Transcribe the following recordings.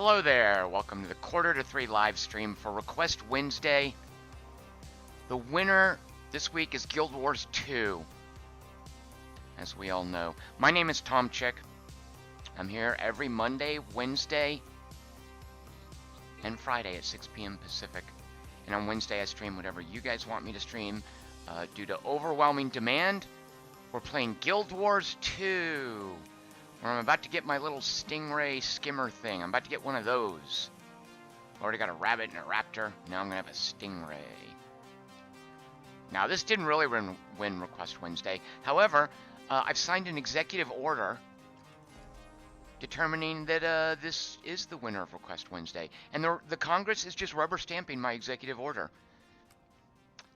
Hello there, welcome to the Quarter to 3 live stream for Request Wednesday. The winner this week is Guild Wars 2, as we all know. My name is Tom Chick. I'm here every Monday, Wednesday, and Friday at 6 p.m. Pacific. And on Wednesday I stream whatever you guys want me to stream. Due to overwhelming demand, we're playing Guild Wars 2. Where I'm about to get my little stingray skimmer thing. I'm about to get one of those. Already got a rabbit and a raptor. Now I'm going to have a stingray. Now, this didn't really win Request Wednesday. However, I've signed an executive order determining that this is the winner of Request Wednesday. And the Congress is just rubber stamping my executive order.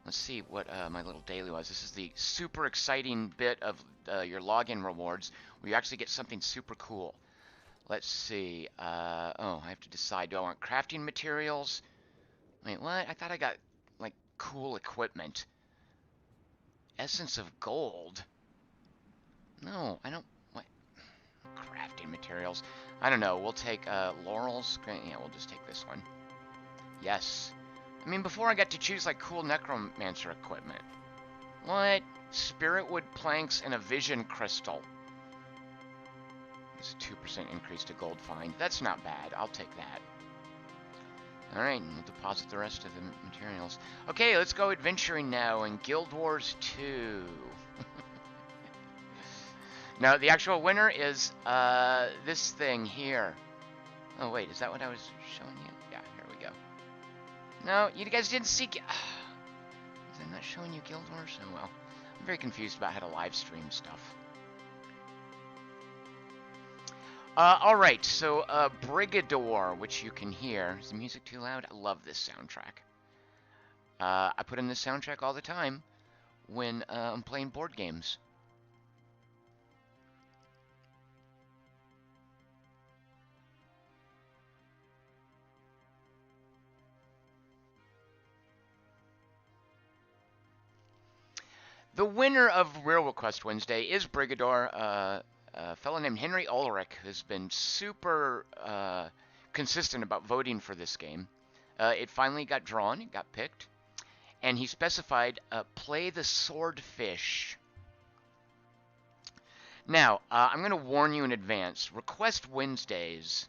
Let's see what my little daily was. This is the super exciting bit of your login rewards, where you actually get something super cool. Let's see. Oh, I have to decide. Do I want crafting materials? Wait, what? I thought I got, like, cool equipment. Essence of gold? No, I don't... What? Crafting materials. I don't know. We'll take laurels. Yeah, we'll just take this one. Yes. I mean, before I got to choose, like, cool necromancer equipment. What? Spiritwood planks and a vision crystal. It's a 2% increase to gold find. That's not bad. I'll take that. Alright, we'll deposit the rest of the materials. Okay, let's go adventuring now in Guild Wars 2. Now, the actual winner is this thing here. Oh, wait, is that what I was showing you? Yeah, here we go. No, you guys didn't see... Was I not showing you Guild Wars? Oh, well. I'm very confused about how to live stream stuff. Alright, so Brigador, which you can hear. Is the music too loud? I love this soundtrack. I put in this soundtrack all the time when I'm playing board games. The winner of Real Request Wednesday is Brigador, a fellow named Henry Ulrich, who's been super consistent about voting for this game. It finally got drawn, it got picked, and he specified play the swordfish. Now, I'm going to warn you in advance, Request Wednesdays,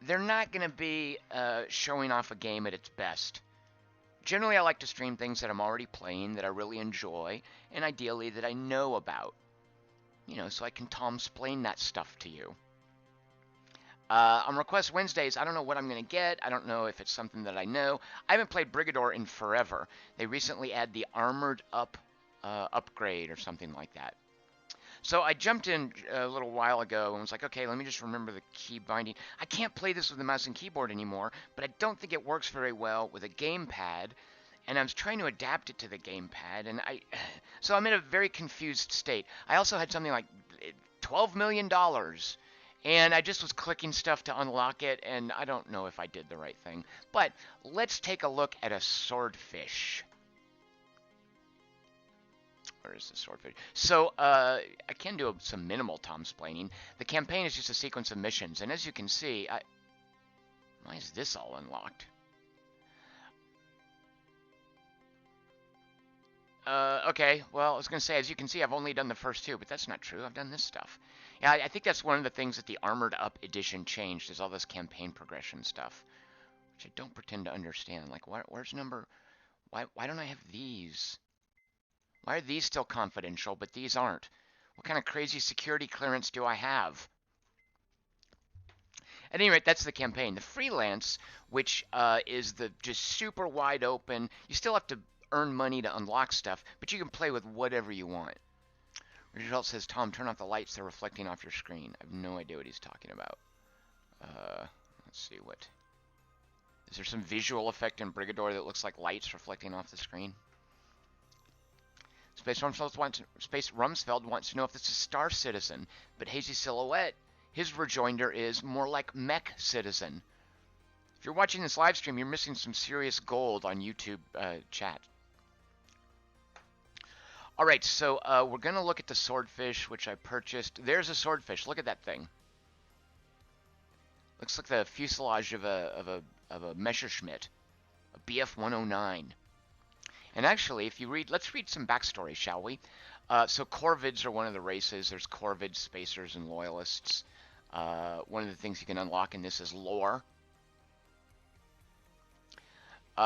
they're not going to be showing off a game at its best. Generally, I like to stream things that I'm already playing, that I really enjoy, and ideally that I know about. You know, so I can Tom-splain that stuff to you. On Request Wednesdays, I don't know what I'm going to get. I don't know if it's something that I know. I haven't played Brigador in forever. They recently added the Armored Up upgrade or something like that. So I jumped in a little while ago and was like, okay, let me just remember the key binding. I can't play this with the mouse and keyboard anymore, but I don't think it works very well with a gamepad. And I was trying to adapt it to the gamepad, and so I'm in a very confused state. I also had something like $12 million, and I just was clicking stuff to unlock it, and I don't know if I did the right thing. But let's take a look at a swordfish. Where is the swordfish? So, I can do some minimal Tom-splaining. The campaign is just a sequence of missions, and as you can see, why is this all unlocked? Okay, well, I was going to say, as you can see, I've only done the first two, but that's not true. I've done this stuff. Yeah, I think that's one of the things that the Armored Up edition changed, is all this campaign progression stuff, which I don't pretend to understand. Like, where's number... Why don't I have these? Why are these still confidential, but these aren't? What kind of crazy security clearance do I have? At any rate, that's the campaign. The freelance, which is the just super wide open, you still have to earn money to unlock stuff, but you can play with whatever you want. Result says, Tom, turn off the lights, they're reflecting off your screen. I have no idea what he's talking about. Let's see what... Is there some visual effect in Brigador that looks like lights reflecting off the screen? Space Rumsfeld wants to know if this is Star Citizen, but Hazy Silhouette, his rejoinder is more like Mech Citizen. If you're watching this live stream, you're missing some serious gold on YouTube chat. Alright, so we're going to look at the swordfish, which I purchased. There's a swordfish. Look at that thing. Looks like the fuselage of a Messerschmitt, a BF-109. And actually, if you read, let's read some backstory, shall we? So Corvids are one of the races. There's Corvids, Spacers, and Loyalists. One of the things you can unlock in this is lore.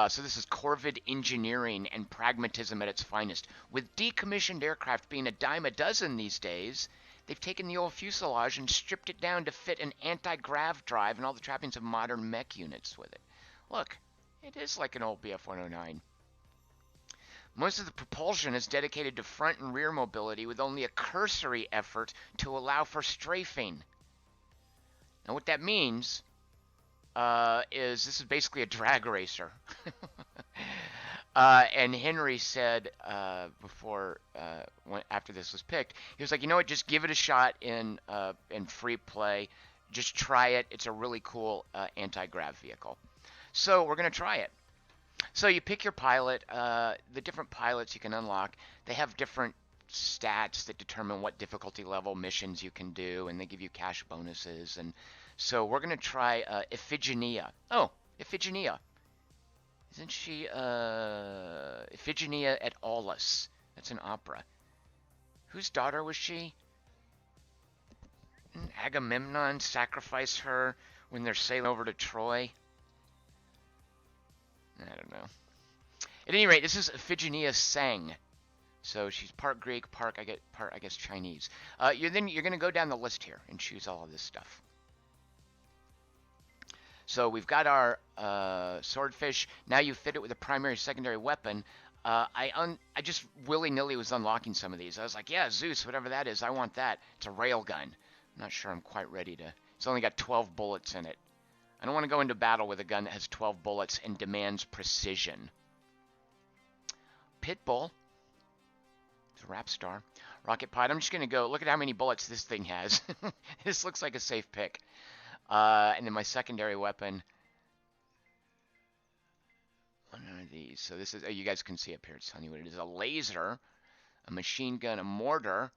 So this is Corvid engineering and pragmatism at its finest. With decommissioned aircraft being a dime a dozen these days, they've taken the old fuselage and stripped it down to fit an anti-grav drive and all the trappings of modern mech units with it. Look, it is like an old BF-109. Most of the propulsion is dedicated to front and rear mobility with only a cursory effort to allow for strafing. Now what that means is this is basically a drag racer. And Henry said after this was picked, he was like, you know what, just give it a shot in free play. Just try it. It's a really cool anti-grav vehicle. So we're going to try it. So you pick your pilot. The different pilots you can unlock, they have different stats that determine what difficulty level missions you can do, and they give you cash bonuses. And so we're going to try Iphigenia. Oh, Iphigenia. Isn't she Iphigenia et Aulis? That's an opera. Whose daughter was she? Didn't Agamemnon sacrifice her when they're sailing over to Troy? I don't know. At any rate, this is Iphigenia Sang. So she's part Greek, part I guess Chinese. You're going to go down the list here and choose all of this stuff. So we've got our swordfish. Now you fit it with a primary, secondary weapon. I just willy-nilly was unlocking some of these. I was like, yeah, Zeus, whatever that is, I want that. It's a railgun. I'm not sure I'm quite ready to. It's only got 12 bullets in it. I don't want to go into battle with a gun that has 12 bullets and demands precision. Pitbull. It's a rap star. Rocket Pod. I'm just going to go. Look at how many bullets this thing has. This looks like a safe pick. And then my secondary weapon. One of these. So this is, you guys can see up here. It's telling you what it is. A laser, a machine gun, a mortar.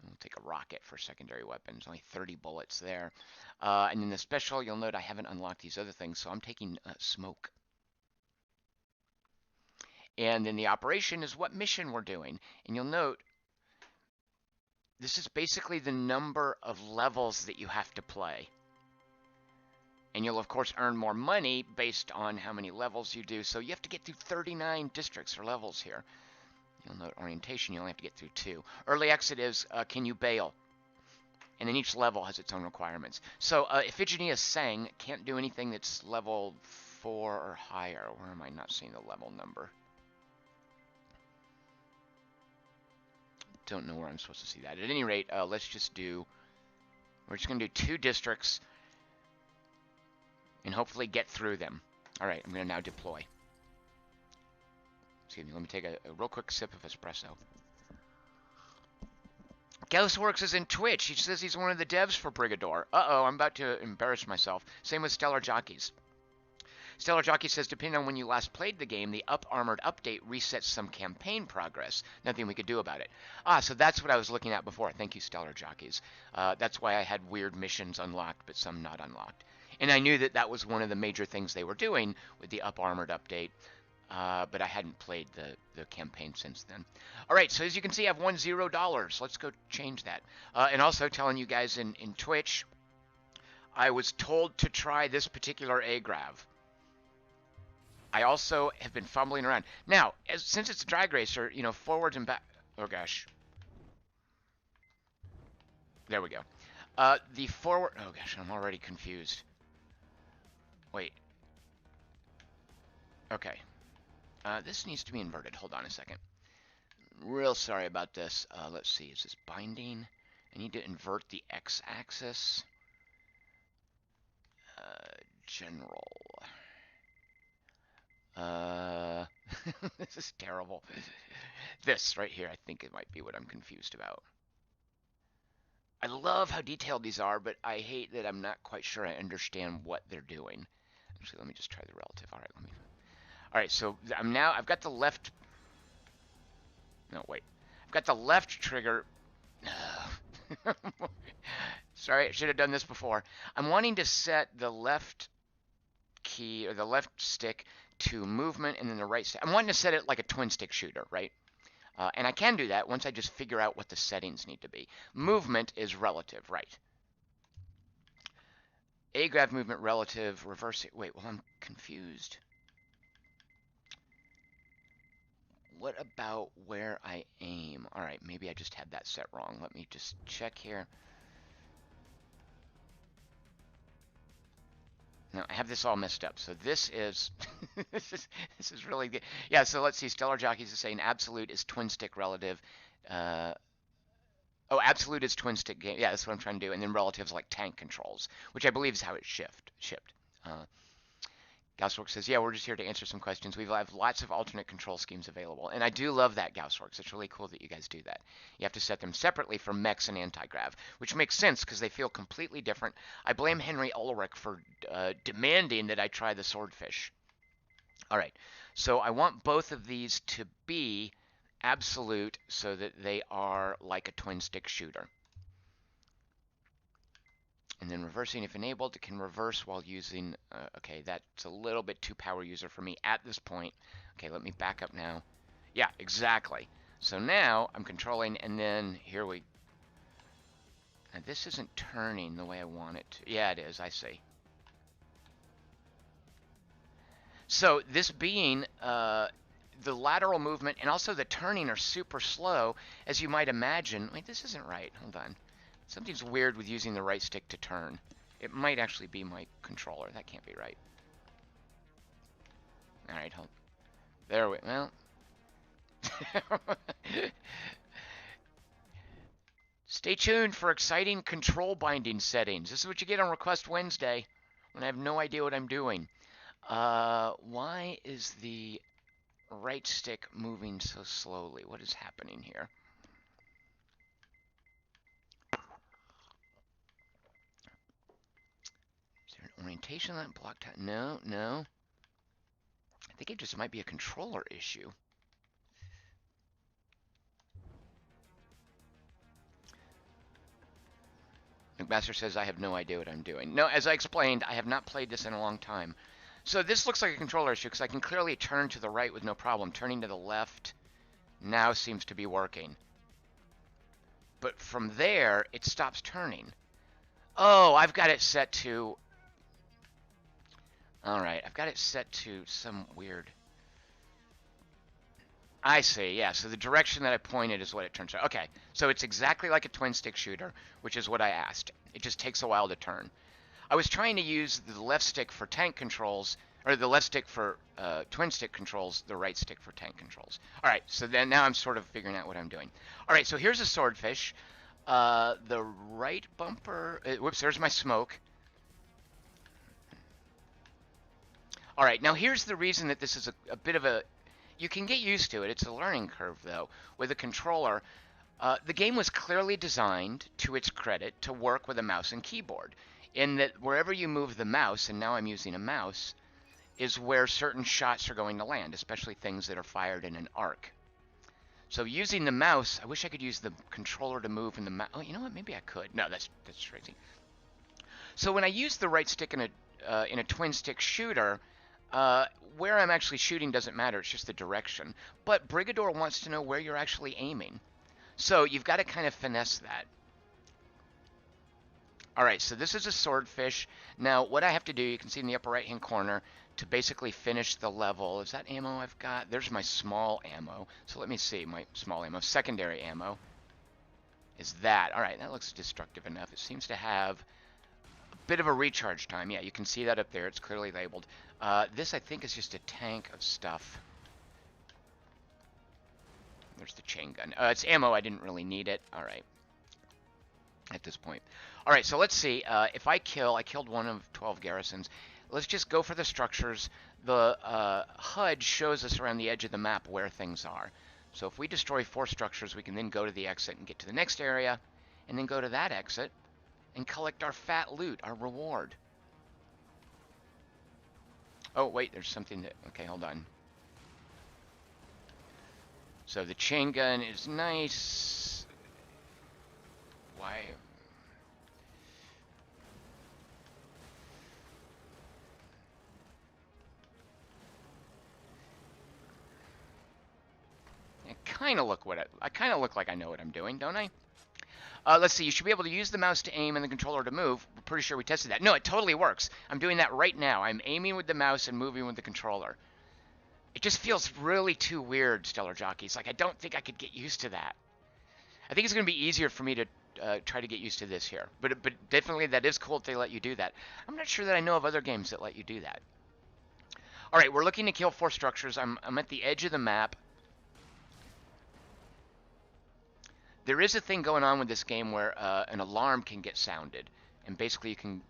We'll take a rocket for secondary weapons. Only 30 bullets there. And then the special, you'll note I haven't unlocked these other things, so I'm taking smoke. And then the operation is what mission we're doing. And you'll note this is basically the number of levels that you have to play. And you'll, of course, earn more money based on how many levels you do. So you have to get through 39 districts or levels here. You'll note orientation, you only have to get through 2. Early exit is, can you bail? And then each level has its own requirements. So Iphigenia Sang can't do anything that's level 4 or higher. Where am I not seeing the level number? Don't know where I'm supposed to see that. At any rate, let's just do, we're just going to do 2 districts and hopefully get through them. All right, I'm going to now deploy. Excuse me, let me take a real quick sip of espresso. Gaussworks is in Twitch. He says he's one of the devs for Brigador. Uh-oh, I'm about to embarrass myself. Same with Stellar Jockeys. Stellar Jockey says, depending on when you last played the game, the Up-Armored update resets some campaign progress. Nothing we could do about it. Ah, so that's what I was looking at before. Thank you, Stellar Jockeys. That's why I had weird missions unlocked, but some not unlocked. And I knew that that was one of the major things they were doing with the Up-Armored update. But I hadn't played the campaign since then. All right, so as you can see, I've won $0. Let's go change that. And also telling you guys in Twitch, I was told to try this particular agrav. I also have been fumbling around. Now, since it's a drag racer, you know, forwards and back. Oh, gosh. There we go. The forward. Oh, gosh, I'm already confused. Wait. Okay. This needs to be inverted. Hold on a second. Real sorry about this. Let's see. Is this binding? I need to invert the x-axis. General. This is terrible. This right here, I think it might be what I'm confused about. I love how detailed these are, but I hate that I'm not quite sure I understand what they're doing. Actually, let me just try the relative. All right, let me. All right, so I've got the left. No, wait. I've got the left trigger. Sorry, I should have done this before. I'm wanting to set the left key or the left stick to movement and then the right stick. I'm wanting to set it like a twin stick shooter, right? And I can do that once I just figure out what the settings need to be. Movement is relative, right? A grav movement relative, reverse. Wait, well, I'm confused. What about where I aim? All right, maybe I just had that set wrong. Let me just check here. No, I have this all messed up. So this is this is really good. Yeah, so let's see. Stellar Jockeys is saying absolute is twin stick relative. Oh, absolute is twin stick game. Yeah, that's what I'm trying to do. And then relatives like tank controls, which I believe is how it's shipped. Gaussworks says, yeah, we're just here to answer some questions. We have lots of alternate control schemes available. And I do love that, Gaussworks. It's really cool that you guys do that. You have to set them separately for mechs and anti-grav, which makes sense because they feel completely different. I blame Henry Ulrich for demanding that I try the swordfish. All right, so I want both of these to be absolute so that they are like a twin stick shooter. And then reversing if enabled, it can reverse while using, okay, that's a little bit too power user for me at this point. Okay, let me back up now. Yeah, exactly. So now I'm controlling, and then here we, now this isn't turning the way I want it to. Yeah, it is, I see. So this being, the lateral movement and also the turning are super slow, as you might imagine. Wait, this isn't right, hold on. Something's weird with using the right stick to turn. It might actually be my controller. That can't be right. Alright, hold. There we, well. Stay tuned for exciting control binding settings. This is what you get on Request Wednesday when I have no idea what I'm doing. Why is the right stick moving so slowly? What is happening here? Orientation that blocked out. No, no. I think it just might be a controller issue. McMaster says I have no idea what I'm doing. No, as I explained, I have not played this in a long time. So this looks like a controller issue because I can clearly turn to the right with no problem. Turning to the left now seems to be working. But from there, it stops turning. Oh, I've got it set to... Alright, I've got it set to some weird... I see, yeah, so the direction that I pointed is what it turns out. Okay, so it's exactly like a twin stick shooter, which is what I asked. It just takes a while to turn. I was trying to use the left stick for tank controls, or the left stick for twin stick controls, the right stick for tank controls. Alright, so then now I'm sort of figuring out what I'm doing. Alright, so here's a swordfish. The right bumper... whoops, there's my smoke. Alright, now here's the reason that this is a bit of a... You can get used to it. It's a learning curve, though. With a controller, the game was clearly designed, to its credit, to work with a mouse and keyboard. In that wherever you move the mouse, and now I'm using a mouse, is where certain shots are going to land, especially things that are fired in an arc. So using the mouse, I wish I could use the controller to move in the mouse. Oh, you know what? Maybe I could. No, that's crazy. So when I use the right stick in a twin stick shooter, where I'm actually shooting doesn't matter, it's just the direction. But Brigador wants to know where you're actually aiming. So you've got to kind of finesse that. Alright, so this is a swordfish. Now, what I have to do, you can see in the upper right-hand corner, to basically finish the level. Is that ammo I've got? There's my small ammo. So let me see, my small ammo. Secondary ammo is that. Alright, that looks destructive enough. It seems to have bit of a recharge time. Yeah, you can see that up there. It's clearly labeled. This, I think, is just a tank of stuff. There's the chain gun. It's ammo. I didn't really need it. All right. At this point. All right, so let's see. If I killed one of 12 garrisons. Let's just go for the structures. The HUD shows us around the edge of the map where things are. So if we destroy 4 structures, we can then go to the exit and get to the next area, and then go to that exit and collect our fat loot, our reward. Oh, wait, there's something that... Okay, hold on. So the chain gun is nice. Why? kind of look like I know what I'm doing, don't I? Let's see, you should be able to use the mouse to aim and the controller to move. We're pretty sure we tested that. No, it totally works. I'm doing that right now. I'm aiming with the mouse and moving with the controller. It just feels really too weird, Stellar Jockeys. Like, I don't think I could get used to that. I think it's going to be easier for me to try to get used to this here. But definitely that is cool if they let you do that. I'm not sure that I know of other games that let you do that. All right, we're looking to kill 4 structures. I'm at the edge of the map. There is a thing going on with this game where an alarm can get sounded, and basically you can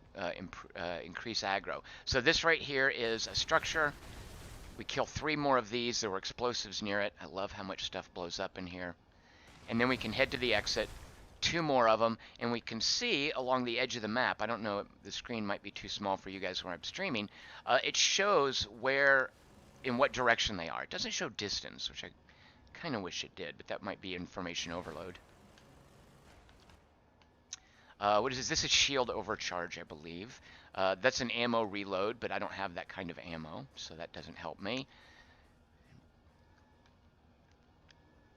increase aggro. So this right here is a structure. We kill 3 more of these. There were explosives near it. I love how much stuff blows up in here. And then we can head to the exit. 2 more of them, and we can see along the edge of the map. I don't know, the screen might be too small for you guys where I'm streaming. It shows where, in what direction they are. It doesn't show distance, which I kind of wish it did, but that might be information overload. What is this? This is shield overcharge, I believe. That's an ammo reload, but I don't have that kind of ammo, so that doesn't help me.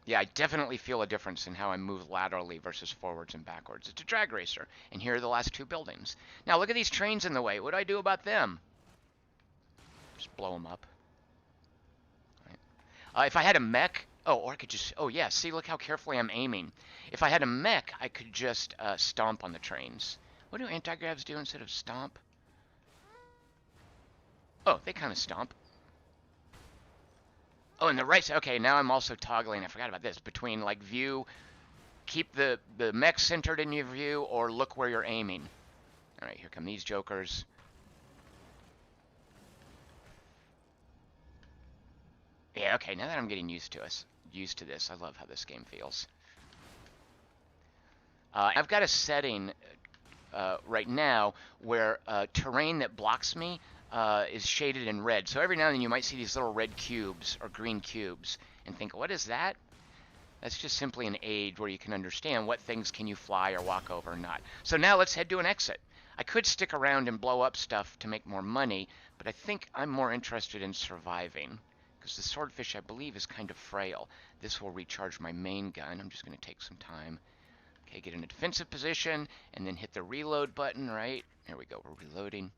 Yeah, I definitely feel a difference in how I move laterally versus forwards and backwards. It's a drag racer, and here are the last 2 buildings. Now look at these trains in the way. What do I do about them? Just blow them up. Right. If I had a mech, or I could just, oh yeah, see, look how carefully I'm aiming. If I had a mech, I could just stomp on the trains. What do anti-gravs do instead of stomp? Oh, they kind of stomp. Oh, and the right side, okay, now I'm also toggling, I forgot about this, between like view, keep the mech centered in your view, or look where you're aiming. All right, here come these jokers. Yeah, okay, now that I'm getting used to this, I love how this game feels. I've got a setting right now where terrain that blocks me is shaded in red. So every now and then you might see these little red cubes or green cubes and think, what is that? That's just simply an aid where you can understand what things can you fly or walk over or not. So now let's head to an exit. I could stick around and blow up stuff to make more money, but I think I'm more interested in surviving because the swordfish, I believe, is kind of frail. This will recharge my main gun. I'm just going to take some time. Okay, get in a defensive position and then hit the reload button, right? There we go, we're reloading.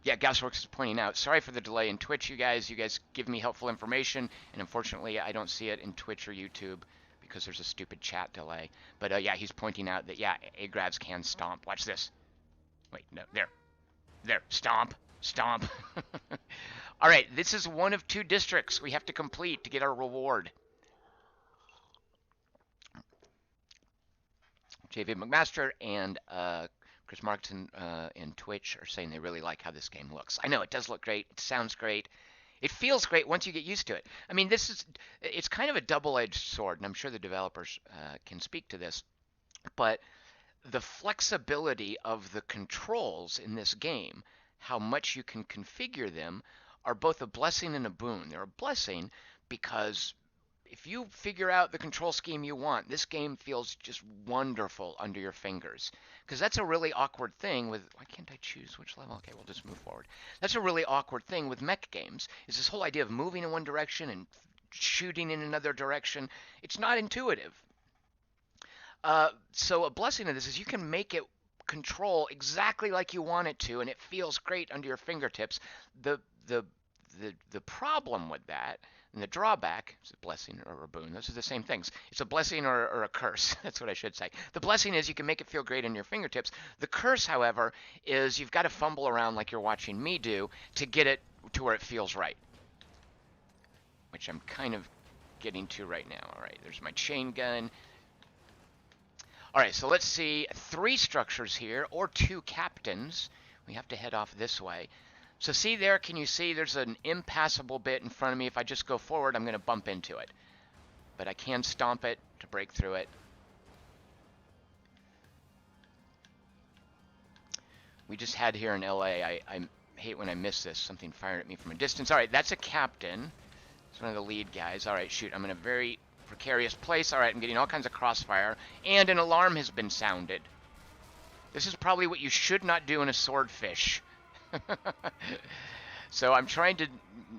Yeah, Gasworks is pointing out, sorry for the delay in Twitch, you guys. You guys give me helpful information, and unfortunately I don't see it in Twitch or YouTube because there's a stupid chat delay. But yeah, he's pointing out that, yeah, A-Gravs can stomp. Watch this. Wait, no, there. There, stomp, stomp. All right, this is one of 2 districts we have to complete to get our reward. JV McMaster and Chris Markson in Twitch are saying they really like how this game looks. I know, it does look great. It sounds great. It feels great once you get used to it. I mean, it's kind of a double-edged sword, and I'm sure the developers can speak to this, but the flexibility of the controls in this game, how much you can configure them, are both a blessing and a boon. They're a blessing because if you figure out the control scheme you want, this game feels just wonderful under your fingers. Because that's a really awkward thing with, why can't I choose which level? Okay, we'll just move forward. That's a really awkward thing with mech games, is this whole idea of moving in one direction and shooting in another direction. It's not intuitive. So a blessing of this is you can make it control exactly like you want it to, and it feels great under your fingertips. The problem with that, and the drawback, is a blessing or a boon. Those are the same things. It's a blessing or a curse. That's what I should say. The blessing is you can make it feel great on your fingertips. The curse, however, is you've got to fumble around like you're watching me do to get it to where it feels right, which I'm kind of getting to right now. All right, there's my chain gun. All right, so let's see. 3 structures here, or 2 captains. We have to head off this way. So see there, can you see there's an impassable bit in front of me? If I just go forward, I'm going to bump into it. But I can stomp it to break through it. We just had here in LA, I hate when I miss this, something fired at me from a distance. All right, that's a captain. It's one of the lead guys. All right, shoot, I'm in a very precarious place. All right, I'm getting all kinds of crossfire, and an alarm has been sounded. This is probably what you should not do in a swordfish. So I'm trying to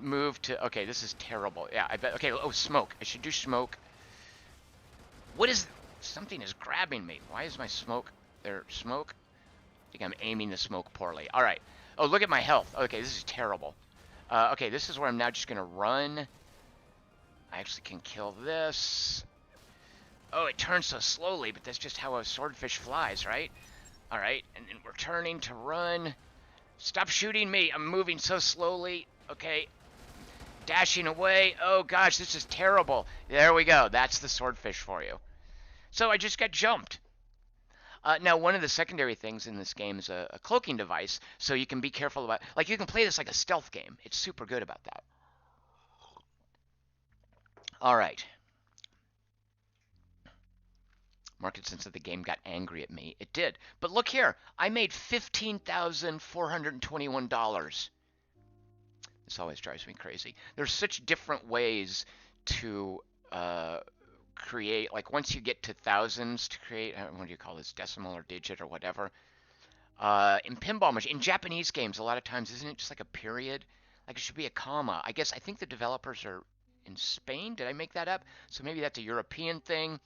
move to... Okay, this is terrible. Yeah, I bet... Okay, oh, smoke. I should do smoke. What is... Something is grabbing me. Why is my smoke... There, smoke? I think I'm aiming the smoke poorly. All right. Oh, look at my health. Okay, this is terrible. Okay, this is where I'm now just going to run. I actually can kill this. Oh, it turns so slowly, but that's just how a swordfish flies, right? All right, and then we're turning to run. Stop shooting me. I'm moving so slowly. Okay. Dashing away. Oh, gosh, this is terrible. There we go. That's the swordfish for you. So I just got jumped. Now, one of the secondary things in this game is a cloaking device, so you can be careful about... Like, you can play this like a stealth game. It's super good about that. All right. Markinson said the game got angry at me. It did. But look here. I made $15,421. This always drives me crazy. There's such different ways to create, like once you get to thousands to create, what do you call this, decimal or digit or whatever. In pinball machine, in Japanese games, a lot of times, isn't it just like a period? Like it should be a comma. I think the developers are in Spain. Did I make that up? So maybe that's a European thing.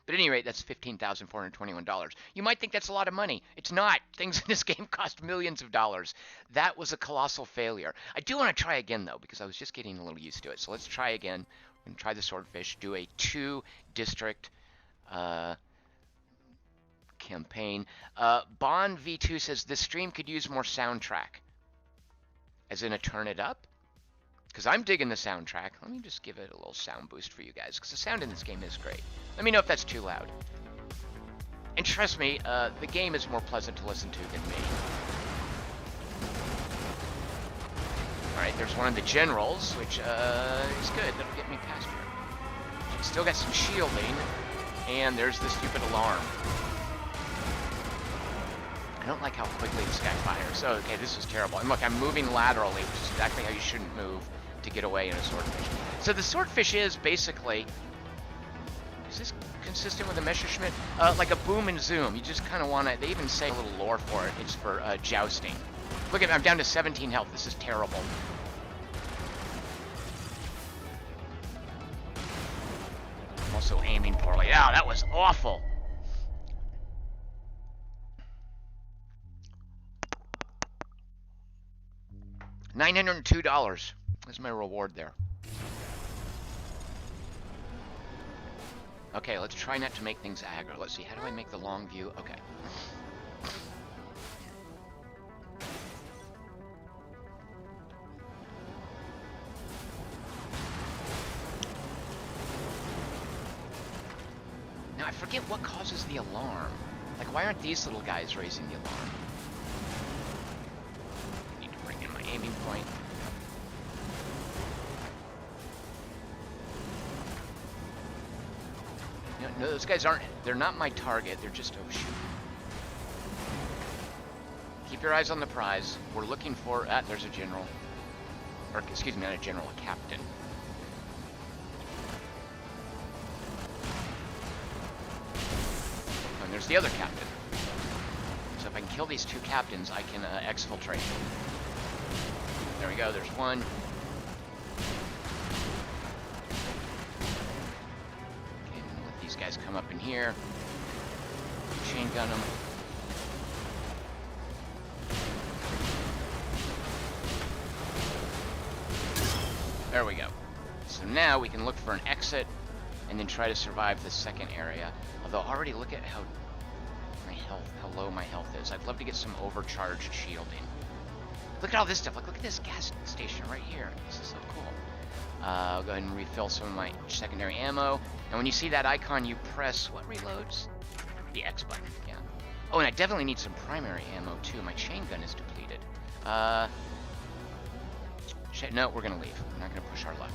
But at any rate, that's $15,421. You might think that's a lot of money. It's not. Things in this game cost millions of dollars. That was a colossal failure. I do want to try again, though, because I was just getting a little used to it. So let's try again. We're going to try the swordfish, do a 2-district campaign. Bond V2 says, this stream could use more soundtrack. As in a turn it up? Because I'm digging the soundtrack. Let me just give it a little sound boost for you guys, because the sound in this game is great. Let me know if that's too loud. And trust me, the game is more pleasant to listen to than me. Alright, there's one of the generals, which is good. That'll get me past here. Still got some shielding, and there's the stupid alarm. I don't like how quickly this guy fires. Oh, okay, this is terrible. And look, I'm moving laterally, which is exactly how you shouldn't move to get away in a swordfish. So the swordfish is basically... Is this consistent with a Messerschmitt? Like a boom and zoom. You just kind of want to... They even say a little lore for it. It's for jousting. Look at me. I'm down to 17 health. This is terrible. I'm also aiming poorly. Yeah, that was awful. $902. That's my reward there. Okay, let's try not to make things aggro. Let's see, how do I make the long view? Okay. Now, I forget what causes the alarm. Like, why aren't these little guys raising the alarm? I need to bring in my aiming point. No, those guys aren't, they're not my target, they're just, oh shoot. Keep your eyes on the prize. We're looking for, there's a general. Or, excuse me, not a general, a captain. And there's the other captain. So if I can kill these two captains, I can exfiltrate. There we go, there's one. Guys come up in here, chain gun them. There we go. So now we can look for an exit and then try to survive the second area. Although already look at how low my health is. I'd love to get some overcharged shielding. Look at all this stuff. Look at this gas station right here. This is so cool. I'll go ahead and refill some of my secondary ammo. And when you see that icon, you press, what reloads? The X button, yeah. Oh, and I definitely need some primary ammo, too. My chain gun is depleted. No, we're going to leave. We're not going to push our luck.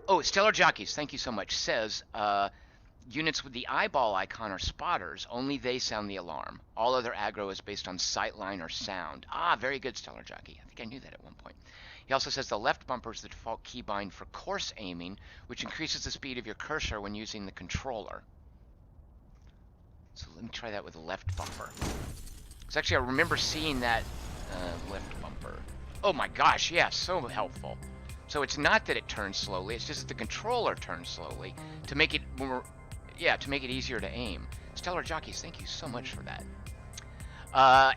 Oh, Stellar Jockeys, thank you so much, says, units with the eyeball icon are spotters. Only they sound the alarm. All other aggro is based on sightline or sound. Ah, very good, Stellar Jockey. I think I knew that at one point. He also says the left bumper is the default keybind for coarse aiming, which increases the speed of your cursor when using the controller. So let me try that with the left bumper. Because actually I remember seeing that left bumper. Oh my gosh, yeah, so helpful. So it's not that it turns slowly, it's just that the controller turns slowly to make it more, yeah, to make it easier to aim. Stellar Jockeys, thank you so much for that.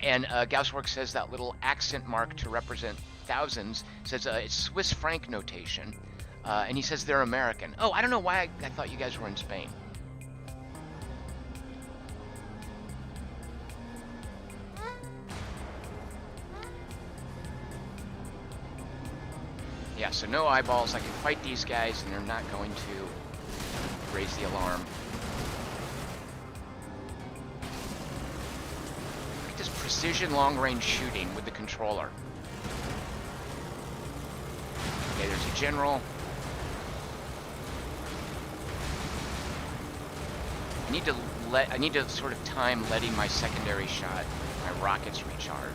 And Gaussworks says that little accent mark to represent thousands says it's Swiss franc notation. And he says they're American. Oh, I don't know why I thought you guys were in Spain. Yeah, so no eyeballs. I can fight these guys and they're not going to raise the alarm. Look at this precision long-range shooting with the controller. Okay, there's a general. I need to sort of time letting my secondary shot, my rockets recharge.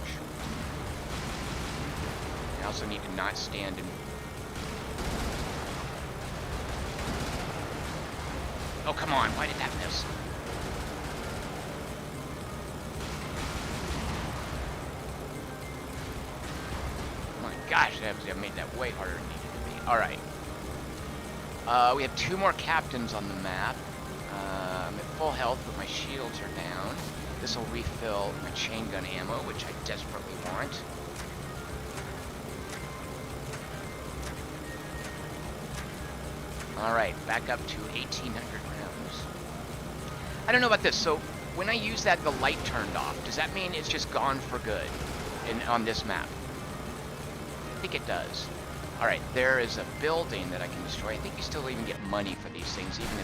I also need to not stand in. Oh, come on, why did that miss? Oh my gosh, I made that way harder than it needed to be. Alright. We have 2 more captains on the map. I'm at full health, but my shields are down. This will refill my chain gun ammo, which I desperately want. Alright, back up to 1,800 rounds. I don't know about this, so when I use that, the light turned off. Does that mean it's just gone for good on this map? I think it does. Alright, there is a building that I can destroy. I think you still even get money for these things, even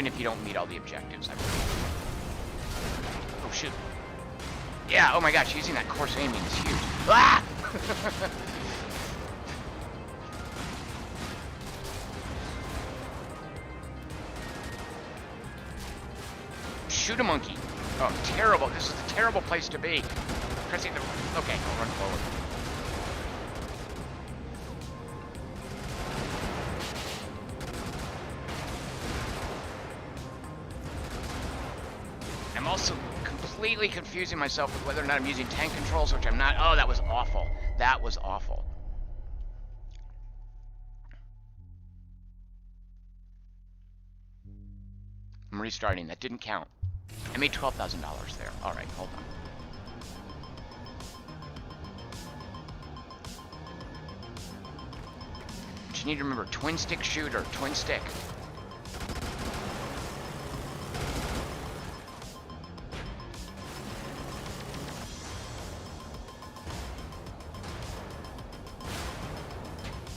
if you don't meet all the objectives, I believe. Oh, shoot. Yeah, oh my gosh, using that coarse aiming is huge. Ah! Shoot a monkey. Oh, terrible. This is a terrible place to be. Pressing the... Okay, I'll run forward. I'm also completely confusing myself with whether or not I'm using tank controls, which I'm not. Oh, that was awful. That was awful. I'm restarting. That didn't count. I made $12,000 there. All right, hold on. But you need to remember, twin stick shooter, twin stick.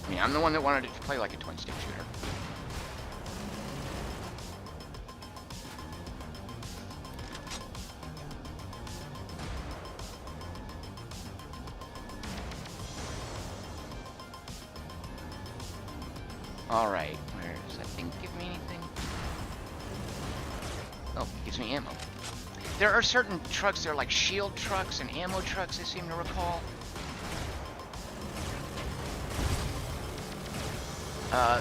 I mean, I'm the one that wanted it to play like a twin stick shooter. Alright, where does that thing give me anything? Oh, it gives me ammo. There are certain trucks, they're like shield trucks and ammo trucks, I seem to recall.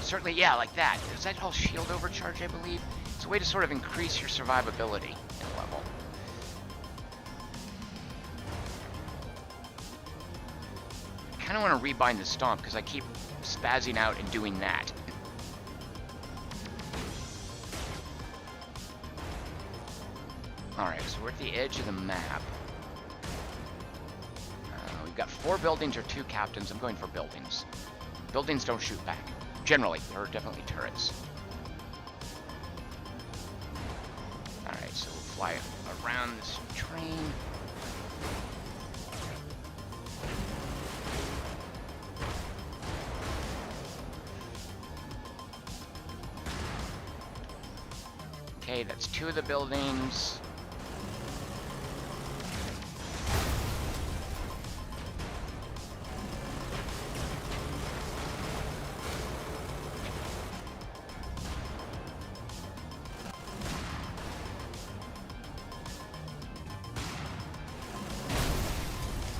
Certainly, yeah, like that. Is that called shield overcharge, I believe? It's a way to sort of increase your survivability in a level. I kind of want to rebind the stomp because I keep spazzing out and doing that. Alright, so we're at the edge of the map. We've got 4 buildings or 2 captains. I'm going for buildings. Buildings don't shoot back. Generally, there are definitely turrets. Alright, so we'll fly around this train. Okay, that's 2 of the buildings.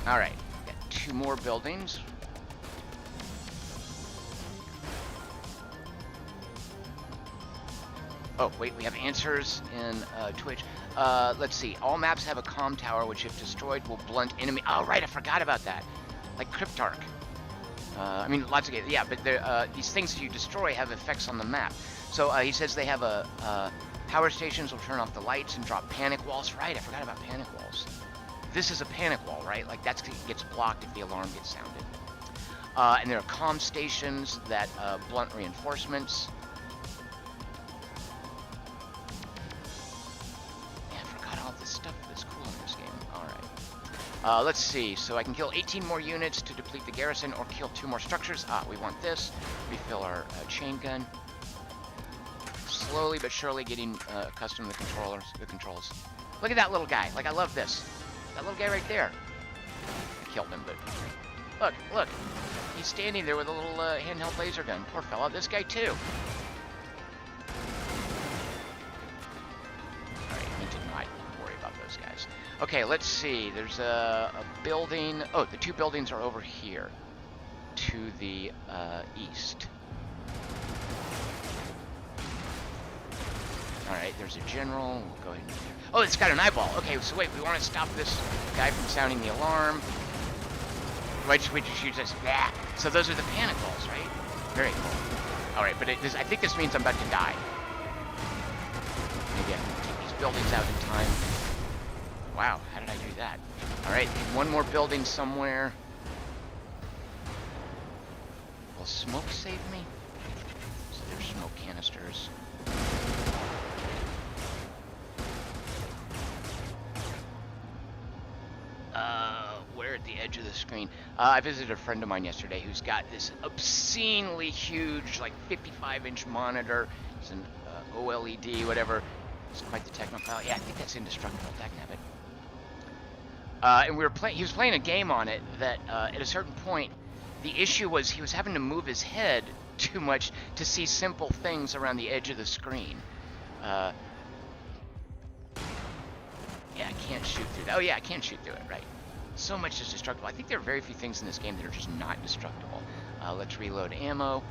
Alright, got 2 more buildings. Oh, wait, we have answers in Twitch. let's see. All maps have a comm tower, which if destroyed will blunt enemy. Oh, right, I forgot about that. Like Cryptarch. I mean, lots of games. Yeah, but these things that you destroy have effects on the map. So he says they have power stations will turn off the lights and drop panic walls. Right, I forgot about panic walls. This is a panic wall, right? Like that gets blocked if the alarm gets sounded. And there are comm stations that blunt reinforcements. Yeah, I forgot all this stuff that's cool in this game. Alright. Let's see. So I can kill 18 more units to deplete the garrison or kill 2 more structures. We want this. Refill our chain gun. Slowly but surely getting accustomed to the controls. Look at that little guy. Like, I love this. That little guy right there. I killed him, but... Look. He's standing there with a little handheld laser gun. Poor fella. This guy, too. Alright, I need to not worry about those guys. Okay, let's see. There's a building... Oh, the 2 buildings are over here. To the east. Alright, there's a general. We'll go ahead and... Oh, it's got an eyeball. Okay, so wait, we want to stop this guy from sounding the alarm. Why just shoot this? Yeah. So those are the panic walls, right? Very cool. Alright, but I think this means I'm about to die. Maybe I can take these buildings out in time. Wow, how did I do that? Alright, one more building somewhere. Will smoke save me? So there's smoke canisters. Where at the edge of the screen? I visited a friend of mine yesterday who's got this obscenely huge, like 55-inch monitor. It's an OLED, whatever. It's quite the technophile. Yeah, I think that's indestructible. Dagnabbit. And he was playing a game on it that at a certain point, the issue was he was having to move his head too much to see simple things around the edge of the screen. Yeah, I can't shoot through that. Oh yeah, I can't shoot through it, right. So much is destructible. I think there are very few things in this game that are just not destructible. Let's reload ammo.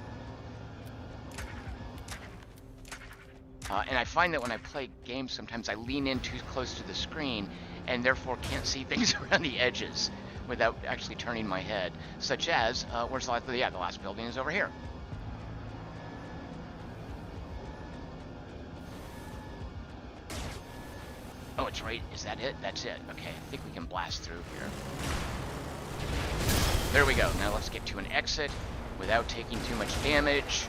And I find that when I play games, sometimes I lean in too close to the screen and therefore can't see things around the edges without actually turning my head. Such as, where's the last... Yeah, the last building is over here. Oh, it's right. Is that it? That's it. Okay, I think we can blast through here. There we go. Now let's get to an exit without taking too much damage.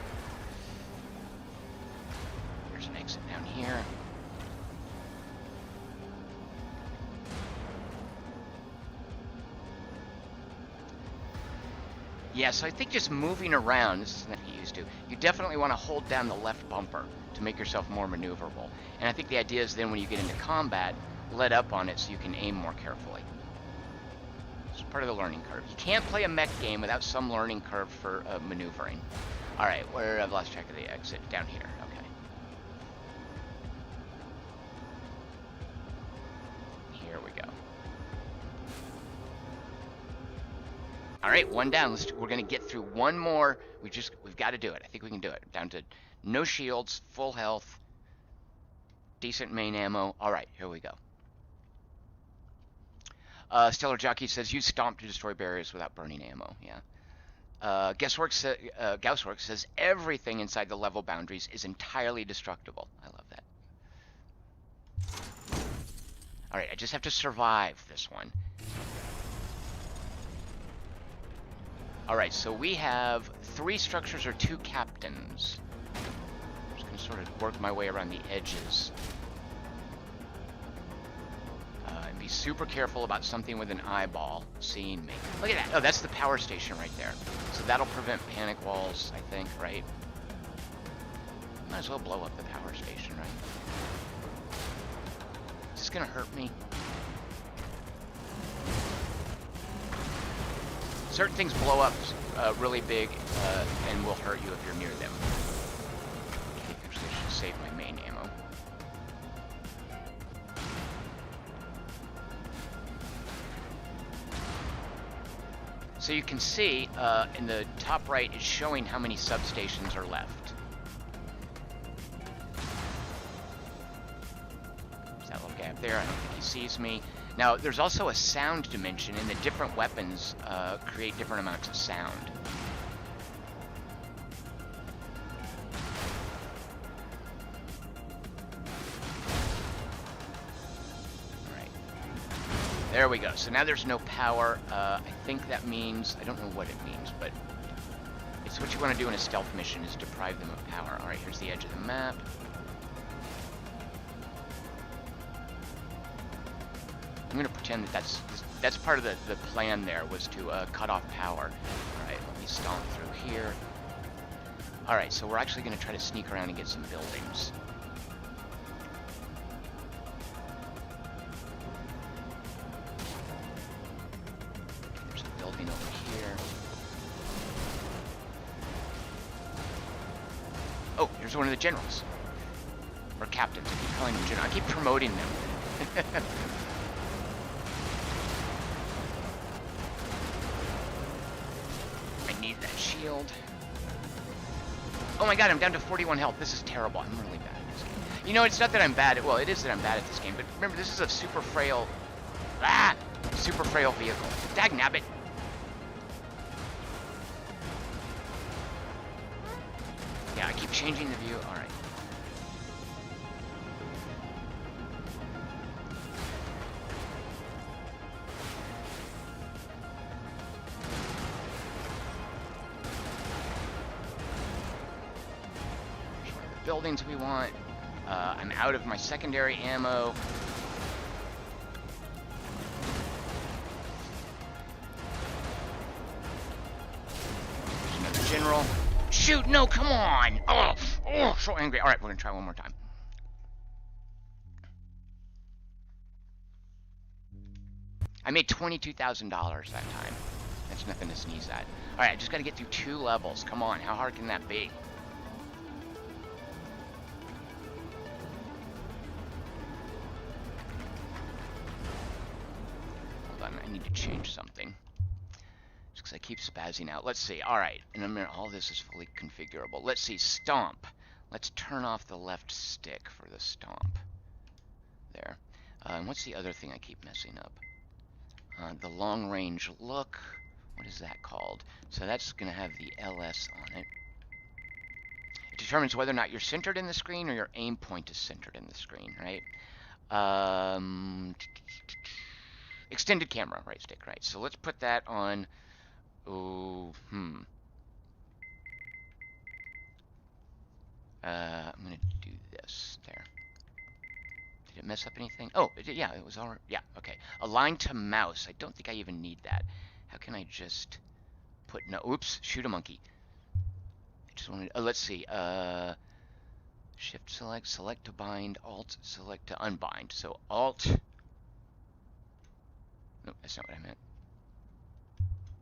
There's an exit down here. Yeah, so I think just moving around, this is something you used to, you definitely want to hold down the left bumper to make yourself more maneuverable. And I think the idea is then when you get into combat, let up on it so you can aim more carefully. It's part of the learning curve. You can't play a mech game without some learning curve for maneuvering. Alright, where I've lost track of the exit. Down here, okay. Here we go. Alright, one down. We're gonna get through one more. We've got to do it. I think we can do it. Down to no shields, full health, decent main ammo. Alright, here we go. Stellar Jockey says, use Stomp to destroy barriers without burning ammo. Yeah. Gaussworks says, everything inside the level boundaries is entirely destructible. I love that. Alright, I just have to survive this one. Alright, so we have 3 structures or 2 captains. I'm just going to sort of work my way around the edges. And be super careful about something with an eyeball seeing me. Look at that. Oh, that's the power station right there. So that'll prevent panic walls, I think, right? Might as well blow up the power station, right? Is this going to hurt me? Certain things blow up really big and will hurt you if you're near them. Okay, actually I should save my main ammo. So you can see in the top right is showing how many substations are left. Is that little guy there. I don't think he sees me. Now, there's also a sound dimension, and the different weapons create different amounts of sound. Alright. There we go. So now there's no power. I think that means... I don't know what it means, but... it's what you want to do in a stealth mission, is deprive them of power. Alright, here's the edge of the map. I'm going to pretend that that's part of the plan there, was to cut off power. Alright, let me stomp through here. Alright, so we're actually going to try to sneak around and get some buildings. There's a building over here. Oh, here's one of the generals. Or captains. I keep calling them generals. I keep promoting them. Shield. Oh my god, I'm down to 41 health. This is terrible. I'm really bad at this game. You know, it's not that I'm bad at... well, it is that I'm bad at this game, but remember, this is a super frail... super frail vehicle. Dagnabbit. Yeah, I keep changing the view. Alright. Buildings we want. I'm out of my secondary ammo. There's another general. Shoot! No, come on! Oh, so angry. All right, we're gonna try one more time. I made $22,000 that time. That's nothing to sneeze at. All right, I just got to get through 2 levels. Come on, how hard can that be? I need to change something. Just because I keep spazzing out. Let's see. Alright. In a minute, all this is fully configurable. Let's see. Stomp. Let's turn off the left stick for the stomp. There. And what's the other thing I keep messing up? The long range look. What is that called? So that's going to have the LS on it. It determines whether or not you're centered in the screen or your aim point is centered in the screen, right? Extended camera, right stick, right. So let's put that on. I'm gonna do this there. Did it mess up anything? Oh, yeah, it was all right. Yeah, okay. Align to mouse. I don't think I even need that. How can I just put no? Oops, shoot a monkey. I just wanted. Let's see. Shift select, select to bind, Alt select to unbind. So Alt. No, that's not what I meant.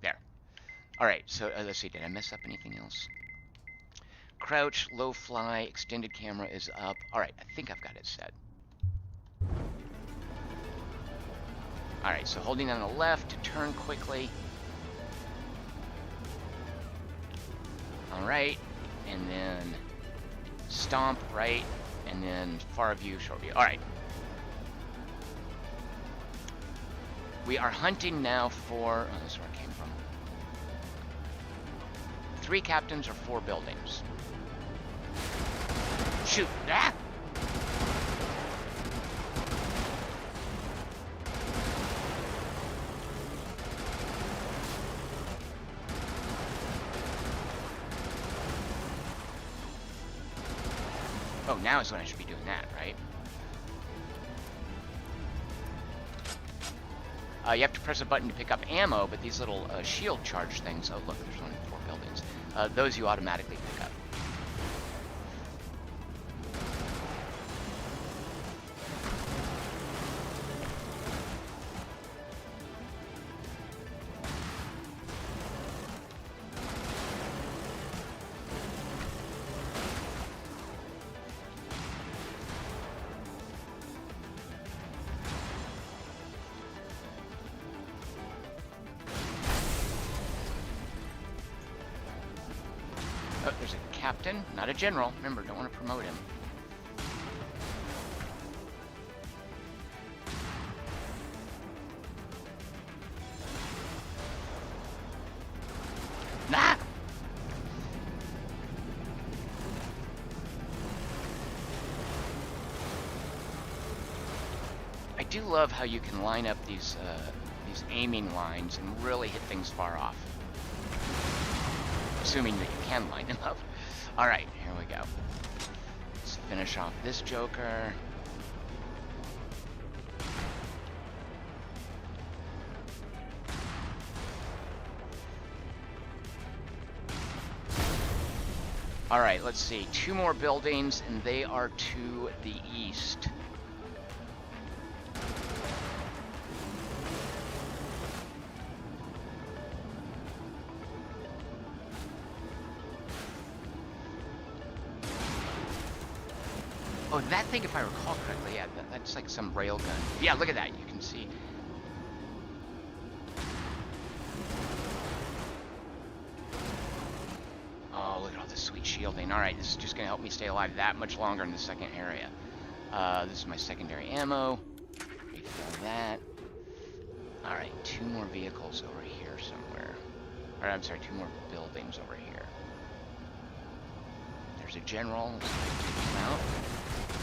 There. Alright, so let's see, did I mess up anything else? Crouch, low fly, extended camera is up. Alright, I think I've got it set. Alright, so holding on the left to turn quickly. Alright, and then stomp, right, and then far view, short view. Alright. We are hunting now for... oh, that's where it came from. 3 captains or 4 buildings. Shoot! Ah! Oh, now is when I should be doing that, right? You have to press a button to pick up ammo, but these little shield charge things, oh look, there's only 4 buildings, those you automatically pick up. Oh, there's a captain, not a general. Remember, don't want to promote him. Nah! I do love how you can line up these aiming lines and really hit things far off. Assuming that you can line them up. Alright, here we go. Let's finish off this Joker. Alright, let's see. 2 more buildings, and they are to the east. Oh, that thing, if I recall correctly, yeah, that's like some railgun. Yeah, look at that. You can see. Oh, look at all this sweet shielding. All right, this is just going to help me stay alive that much longer in the second area. This is my secondary ammo. Refill that. All right, 2 more vehicles over here somewhere. Or, I'm sorry, 2 more buildings over here. There's a general. Let's take him out.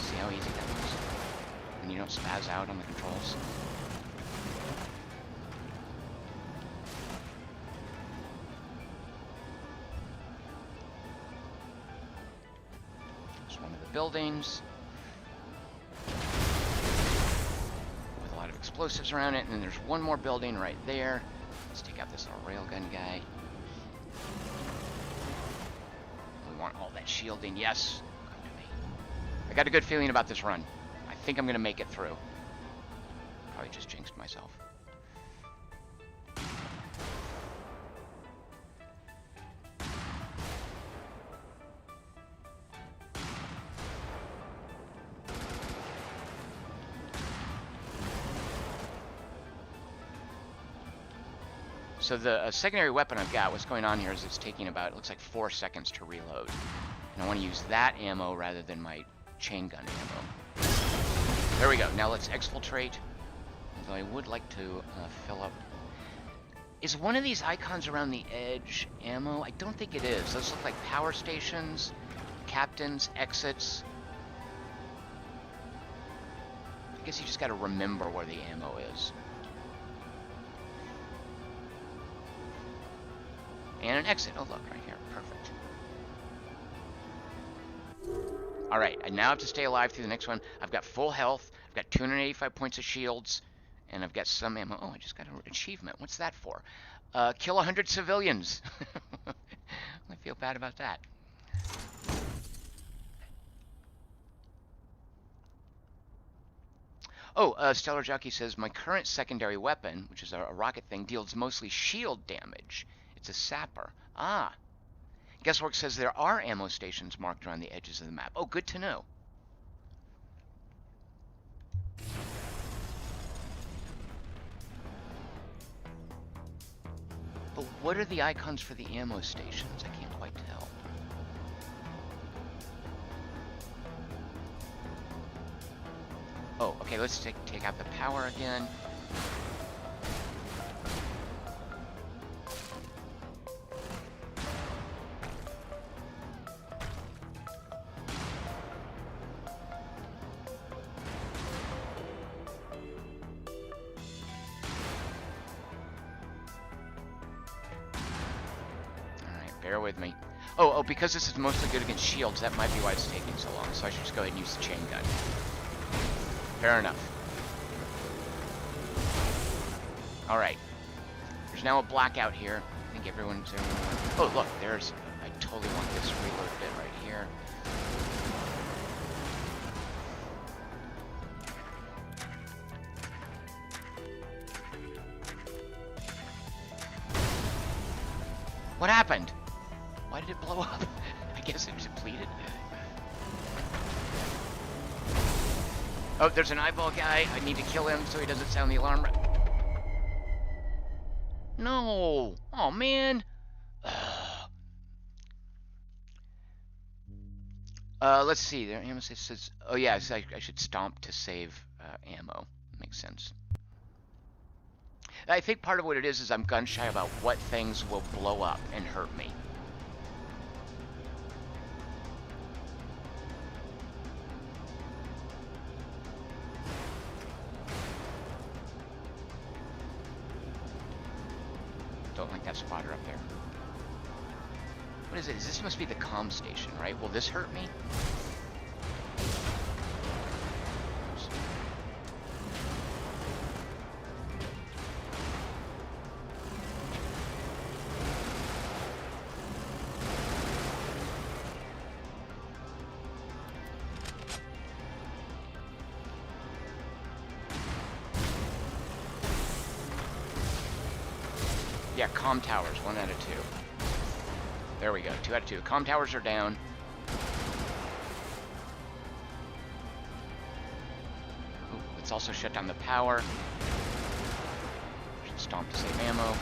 See how easy that was? And you don't spaz out on the controls. There's one of the buildings. With a lot of explosives around it. And then there's one more building right there. Let's take out this little railgun guy. We want all that shielding. Yes. I got a good feeling about this run. I think I'm going to make it through. Probably just jinxed myself. So the secondary weapon I've got, what's going on here is it's taking about, it looks like 4 seconds to reload. And I want to use that ammo rather than my chain gun ammo. There we go. Now let's exfiltrate. Although I would like to fill up. Is one of these icons around the edge ammo? I don't think it is. Those look like power stations, captains, exits. I guess you just got to remember where the ammo is. And an exit. Oh, look, right here. Perfect. Alright, I now have to stay alive through the next one. I've got full health, I've got 285 points of shields, and I've got some ammo. Oh, I just got an achievement. What's that for? Kill 100 civilians. I feel bad about that. Oh, Stellar Jockey says, my current secondary weapon, which is a rocket thing, deals mostly shield damage. It's a sapper. Ah. Guesswork says there are ammo stations marked around the edges of the map. Oh, good to know. But what are the icons for the ammo stations? I can't quite tell. Oh, okay, let's take out the power again. Bear with me. Oh, because this is mostly good against shields, that might be why it's taking so long. So I should just go ahead and use the chain gun. Fair enough. Alright. There's now a blackout here. I think everyone's... Oh, look, there's... I totally want this reload bit right here. What happened? Why did it blow up? I guess it was depleted. Oh, there's an eyeball guy. I need to kill him so he doesn't sound the alarm. No! Oh, man! Let's see. There, ammo says... Oh, yeah, I should stomp to save ammo. Makes sense. I think part of what it is I'm gun shy about what things will blow up and hurt me. Don't like that spotter up there. What is it? This must be the comm station, right? Will this hurt me? Yeah, comm towers, 1 out of 2. There we go, 2 out of 2. Comm towers are down. Ooh, let's also shut down the power. Should stomp to save ammo.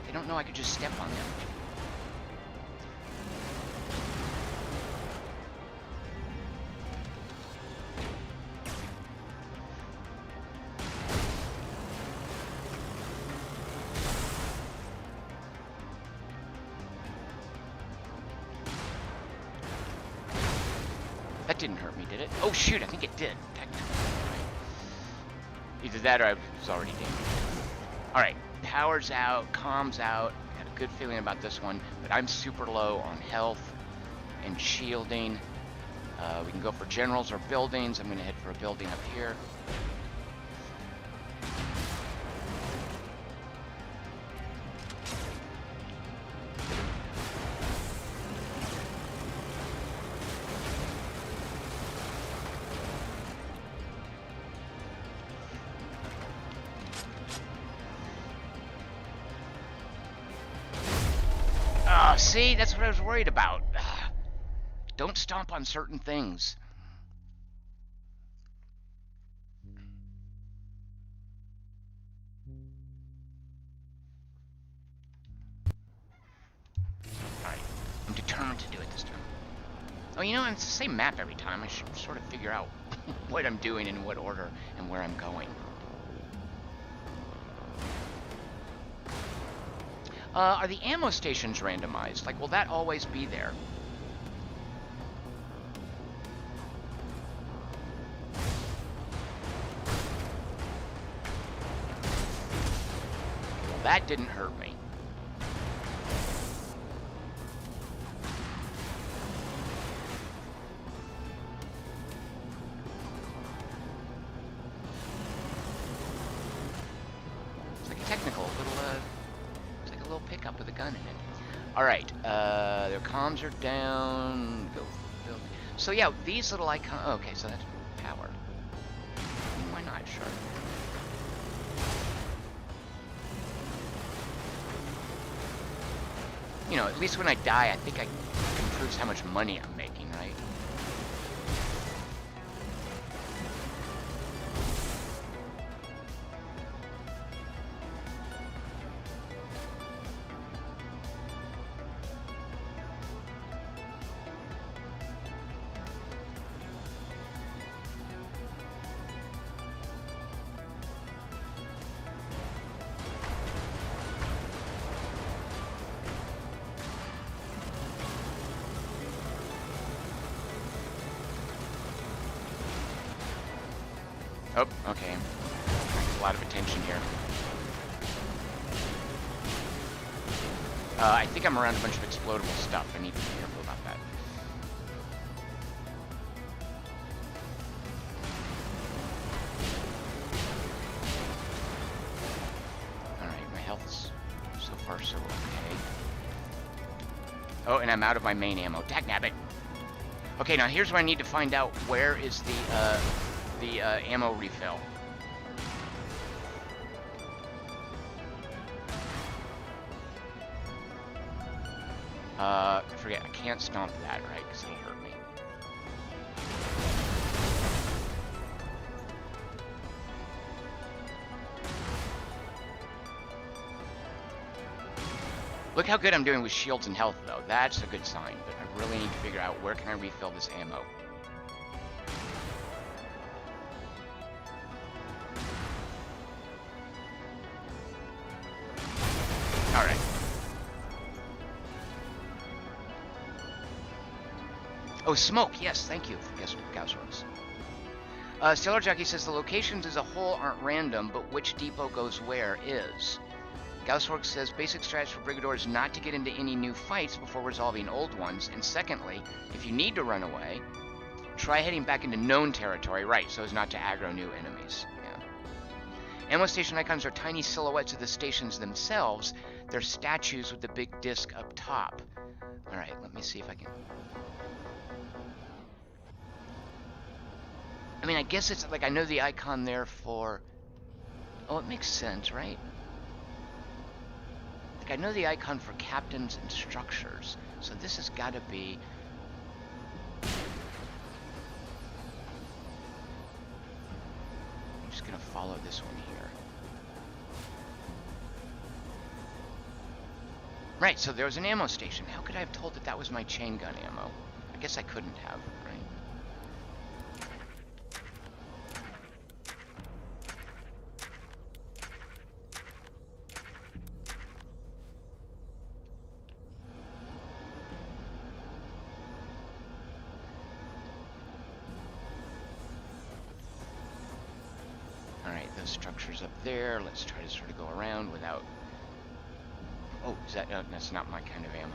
I don't know I could just step on them. That didn't hurt me, did it? Oh shoot, I think it did. Either that or I was already dead. Alright. Power's out, comms out. I had a good feeling about this one, but I'm super low on health and shielding. We can go for generals or buildings. I'm going to head for a building up here. See, that's what I was worried about. Don't stomp on certain things. Alright, I'm determined to do it this time. Oh, you know, it's the same map every time. I should sort of figure out what I'm doing in what order and where I'm going. Are the ammo stations randomized? Like, will that always be there? Well, that didn't hurt me. It's like a technical little, pickup with a gun in it. Alright, their comms are down. Go. So yeah, these little icons. Oh, okay, so that's power. Why not? Sure. You know, at least when I die, I think it improves how much money I'm making, right? Oh, okay. A lot of attention here. I think I'm around a bunch of explodable stuff. I need to be careful about that. Alright, my health's so far so okay. Oh, and I'm out of my main ammo. Dagnabbit! Okay, now here's where I need to find out where is the ammo refill. Forget, I can't stomp that, right? Because it'll hurt me. Look how good I'm doing with shields and health, though. That's a good sign, but I really need to figure out where can I refill this ammo. Alright. Oh, smoke! Yes, thank you for Gasworks. Sailor Jockey says the locations as a whole aren't random, but which depot goes where is. Gaussworks says basic strategy for Brigador is not to get into any new fights before resolving old ones, and secondly, if you need to run away, try heading back into known territory, right, so as not to aggro new enemies. Yeah. Ammo station icons are tiny silhouettes of the stations themselves. They're statues with the big disc up top. Alright, let me see if I can... I mean, I guess it's like I know the icon there for... Oh, it makes sense, right? I know the icon for captains and structures, so this has got to be... I'm just going to follow this one here. Right, so there was an ammo station. How could I have told that that was my chain gun ammo? I guess I couldn't have, right? Structures up there. Let's try to sort of go around without... Oh, is that... that's not my kind of ammo.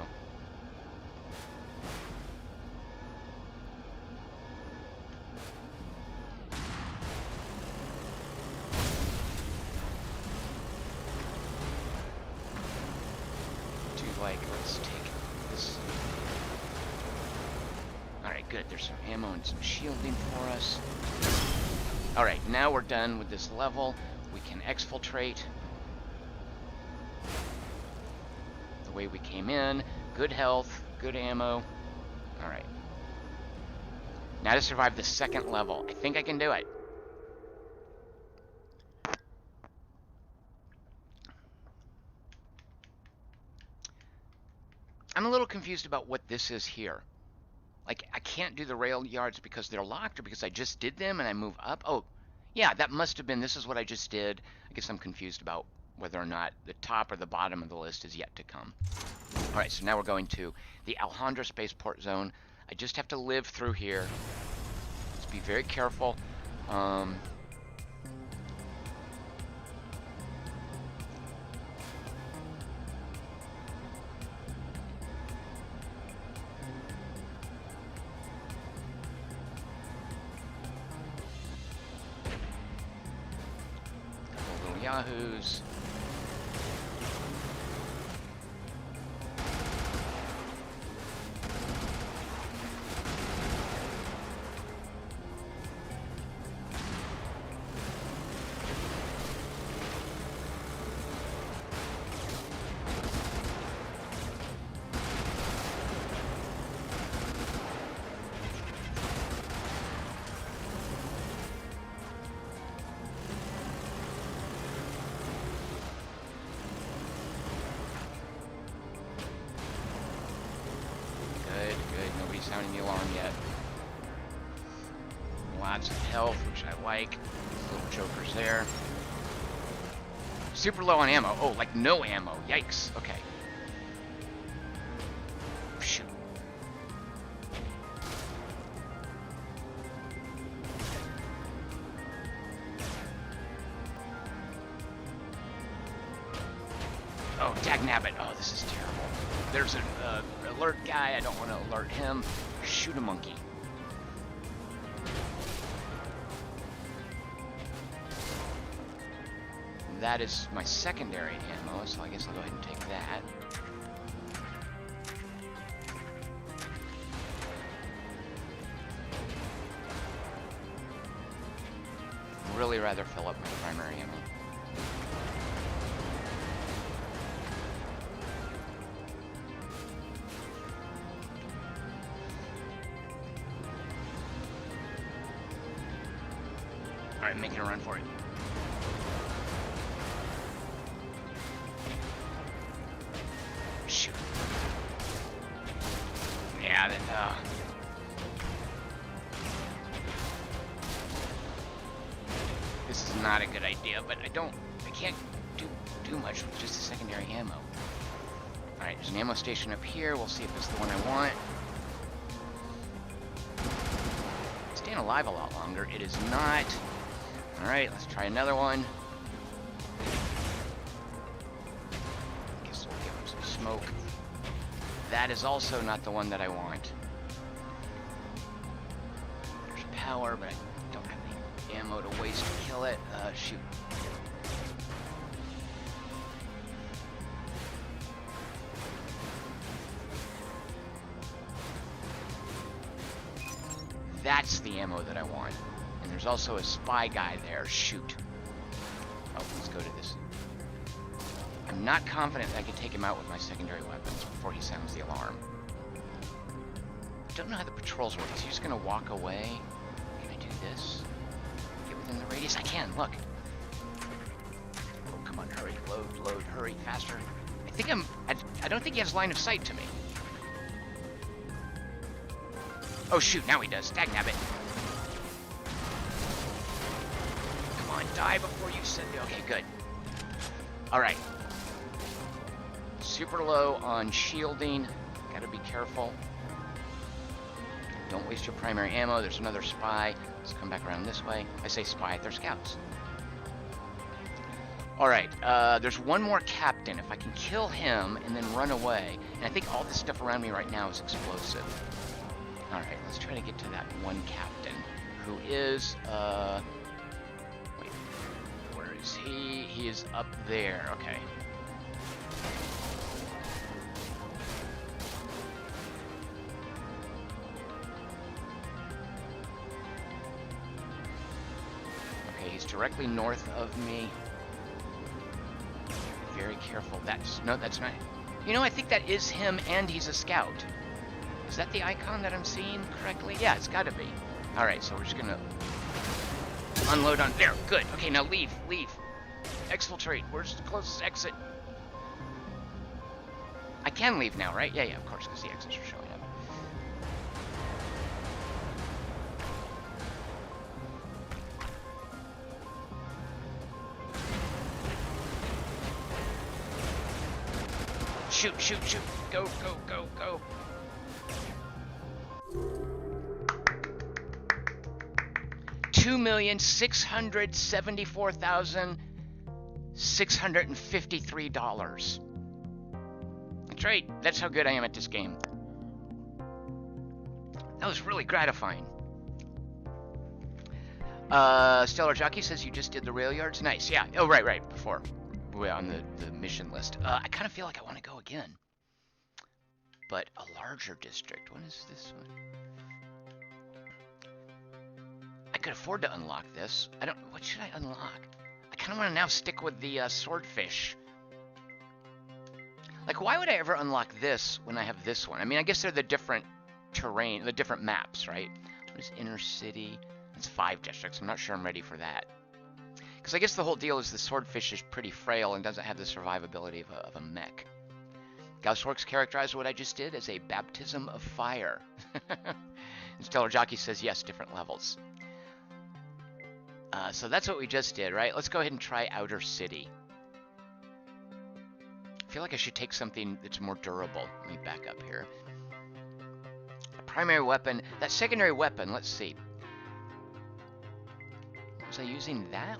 Let's take this... Alright, good. There's some ammo and some shielding for us. Alright, now we're done with this level. We can exfiltrate the way we came in. Good health, good ammo. Alright. Now to survive the second level. I think I can do it. I'm a little confused about what this is here. Like, I can't do the rail yards because they're locked or because I just did them and I move up. Oh, yeah, that must have been, this is what I just did. I guess I'm confused about whether or not the top or the bottom of the list is yet to come. All right, so now we're going to the Alhambra Spaceport Zone. I just have to live through here. Let's be very careful. Yahoos. Sounding the alarm yet. Lots of health, which I like. Little jokers there. Super low on ammo. Oh, like no ammo. Yikes. Okay. Shoot. Oh, dagnabbit. Oh, this is terrible. There's an alert guy. I don't want to alert him. Shoot a monkey. That is my secondary ammo, so I guess I'll go ahead and take that. I'd really rather fill up my primary ammo. I'm making a run for it. Shoot. Yeah, that, this is not a good idea, but I can't do much with just a secondary ammo. Alright, there's an ammo station up here. We'll see if it's the one I want. Staying alive a lot longer. It is not. Alright, let's try another one. Guess we'll give him some smoke. That is also not the one that I want. There's power, but I don't have any ammo to waste to kill it. Shoot. That's the ammo that I want. And there's also a spy guy there. Shoot. Oh, let's go to this. I'm not confident that I can take him out with my secondary weapons before he sounds the alarm. I don't know how the patrols work. Is he just going to walk away? Can I do this? Get within the radius? I can, look. Oh, come on, hurry. Load, hurry, faster. I don't think he has line of sight to me. Oh shoot, now he does. Dagnabbit. Come on, die before you send me. Okay, good. Alright. Super low on shielding. Gotta be careful. Don't waste your primary ammo. There's another spy. Let's come back around this way. I say spy, they're scouts. Alright, there's one more captain. If I can kill him and then run away, and I think all this stuff around me right now is explosive. Alright, let's try to get to that one captain, who is, wait, where is he? He is up there, okay. Okay, he's directly north of me. Very careful. That's not, you know, I think that is him and he's a scout. Is that the icon that I'm seeing correctly? Yeah, it's gotta be. Alright, so we're just gonna unload on there. Good. Okay, now leave. Exfiltrate. Where's the closest exit? I can leave now, right? Yeah, of course, because the exits are showing up. Shoot. Go. 2,674,653 $. That's right. That's how good I am at this game. That was really gratifying. Stellar Jockey says you just did the rail yards. Nice. Yeah. Oh, right. Before we're on the mission list. I kind of feel like I want to go again, but a larger district. When is this one? I could afford to unlock this. What should I unlock? I kind of want to now stick with the swordfish. Like, why would I ever unlock this when I have this one? I mean, I guess they're the different terrain, the different maps, right? What is inner city? It's 5 districts. I'm not sure I'm ready for that. Because I guess the whole deal is the swordfish is pretty frail and doesn't have the survivability of a mech. Gaussworks characterized what I just did as a baptism of fire. And Stellar Jockey says, yes, different levels. So that's what we just did, right? Let's go ahead and try Outer City. I feel like I should take something that's more durable. Let me back up here. A primary weapon. That secondary weapon, let's see. Was I using that?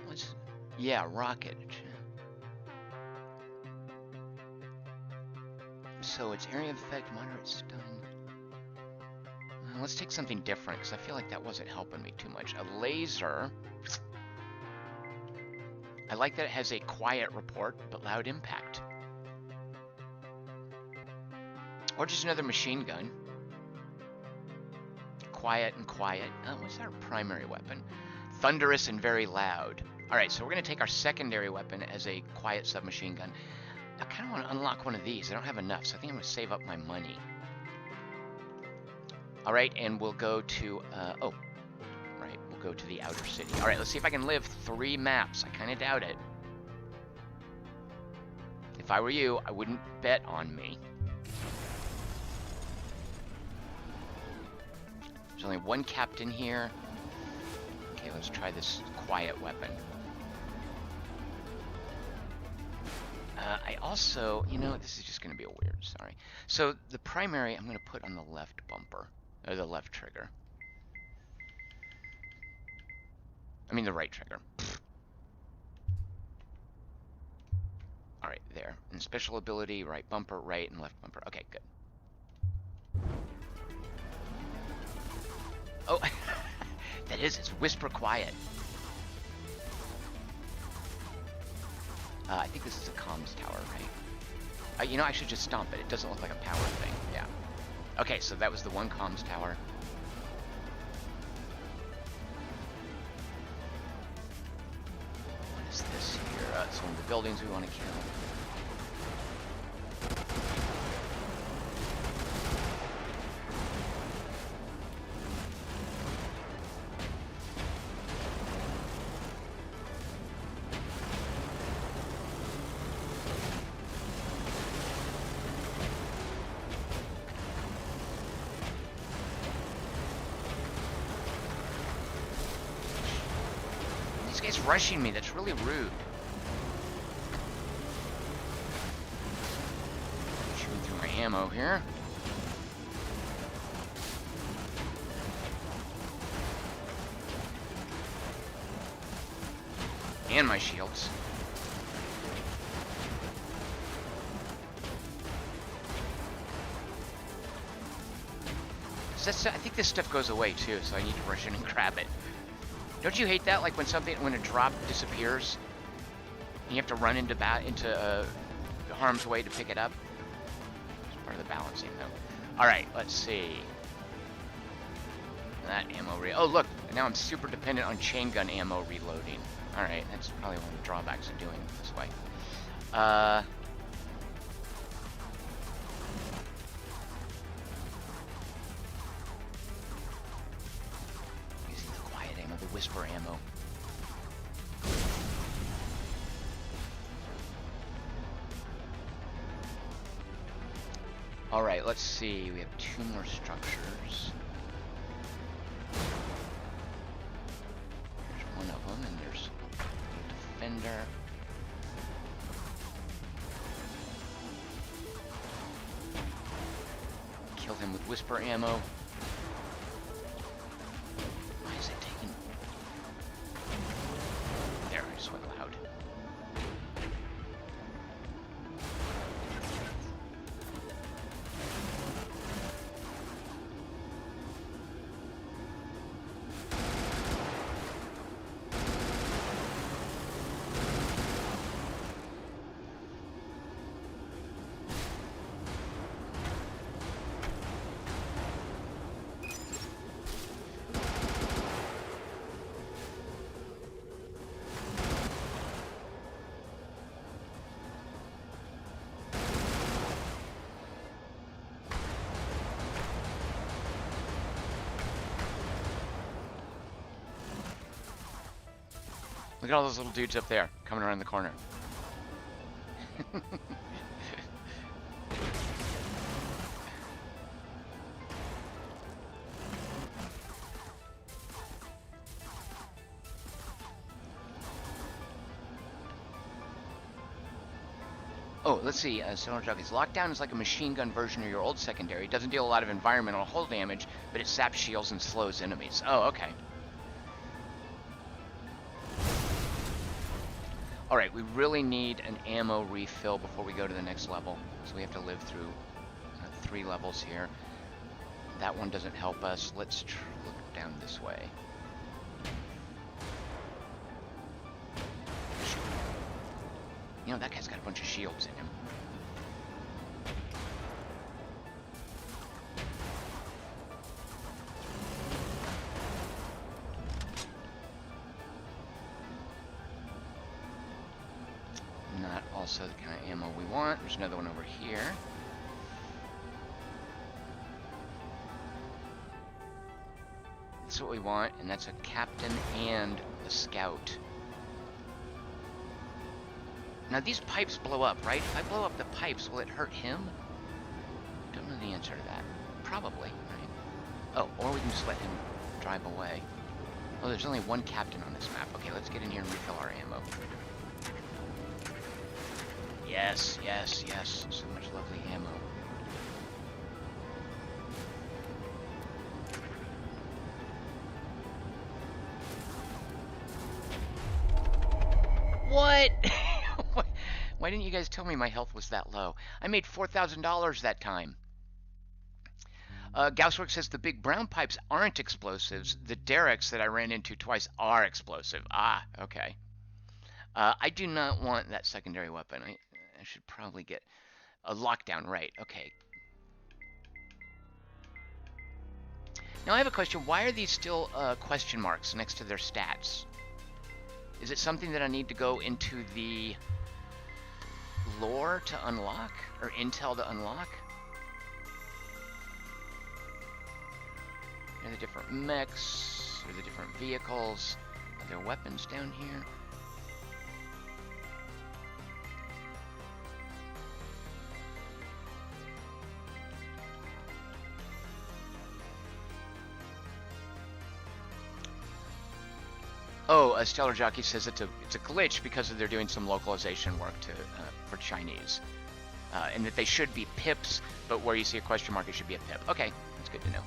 Yeah, rocket. So it's area of effect, moderate stun. Let's take something different, because I feel like that wasn't helping me too much. A laser. I like that it has a quiet report, but loud impact. Or just another machine gun. Quiet and quiet. What's our primary weapon? Thunderous and very loud. Alright, so we're going to take our secondary weapon as a quiet submachine gun. I kind of want to unlock one of these. I don't have enough, so I think I'm going to save up my money. Alright, and we'll go to, Right, we'll go to the outer city. Alright, let's see if I can live 3 maps. I kind of doubt it. If I were you, I wouldn't bet on me. There's only 1 captain here. Okay, let's try this quiet weapon. I also, you know, this is just going to be a weird, sorry. So the primary, I'm going to put on the left bumper, or the left trigger. I mean the right trigger. Alright, there. And special ability, right bumper, right and left bumper. Okay, good. Oh, that is, it's whisper quiet. I think this is a comms tower, right? You know, I should just stomp it. It doesn't look like a power thing. Yeah. Okay, so that was the 1 comms tower. What is this here? It's one of the buildings we want to kill. This guy's rushing me. That's really rude. Shooting through my ammo here. And my shields. I think this stuff goes away too, so I need to rush in and grab it. Don't you hate that? Like when a drop disappears, and you have to run into harm's way to pick it up. It's part of the balancing, though. All right, let's see. That ammo oh look, now I'm super dependent on chain gun ammo reloading. All right, that's probably one of the drawbacks of doing it this way. The whisper ammo. All right, let's see. We have 2 more structures. There's one of them, and there's a defender. Kill him with whisper ammo. Look at all those little dudes up there, coming around the corner. Oh, let's see. Sonar Jockeys. Lockdown is like a machine gun version of your old secondary. It doesn't deal a lot of environmental hull damage, but it saps shields and slows enemies. Oh, okay. Alright, we really need an ammo refill before we go to the next level. So we have to live through 3 levels here. That one doesn't help us. Let's look down this way. You know, that guy's got a bunch of shields in him. Not also the kind of ammo we want. There's another one over here. That's what we want, and that's a captain and a scout. Now these pipes blow up, right? If I blow up the pipes, will it hurt him? Don't know the answer to that. Probably, right? Oh, or we can just let him drive away. Oh, there's only one captain on this map. Okay, let's get in here and refill our ammo. Yes, yes, yes. So much lovely ammo. What? Why didn't you guys tell me my health was that low? I made $4,000 that time. Gausswork says the big brown pipes aren't explosives. The derricks that I ran into twice are explosive. Ah, okay. I do not want that secondary weapon. I should probably get a lockdown, right? Okay. Now I have a question. Why are these still question marks next to their stats? Is it something that I need to go into the lore to unlock? Or intel to unlock? Are the different mechs? Are the different vehicles? Are there weapons down here? Oh, Stellar Jockey says it's a glitch because they're doing some localization work for Chinese, and that they should be pips, but where you see a question mark, it should be a pip. Okay, that's good to know.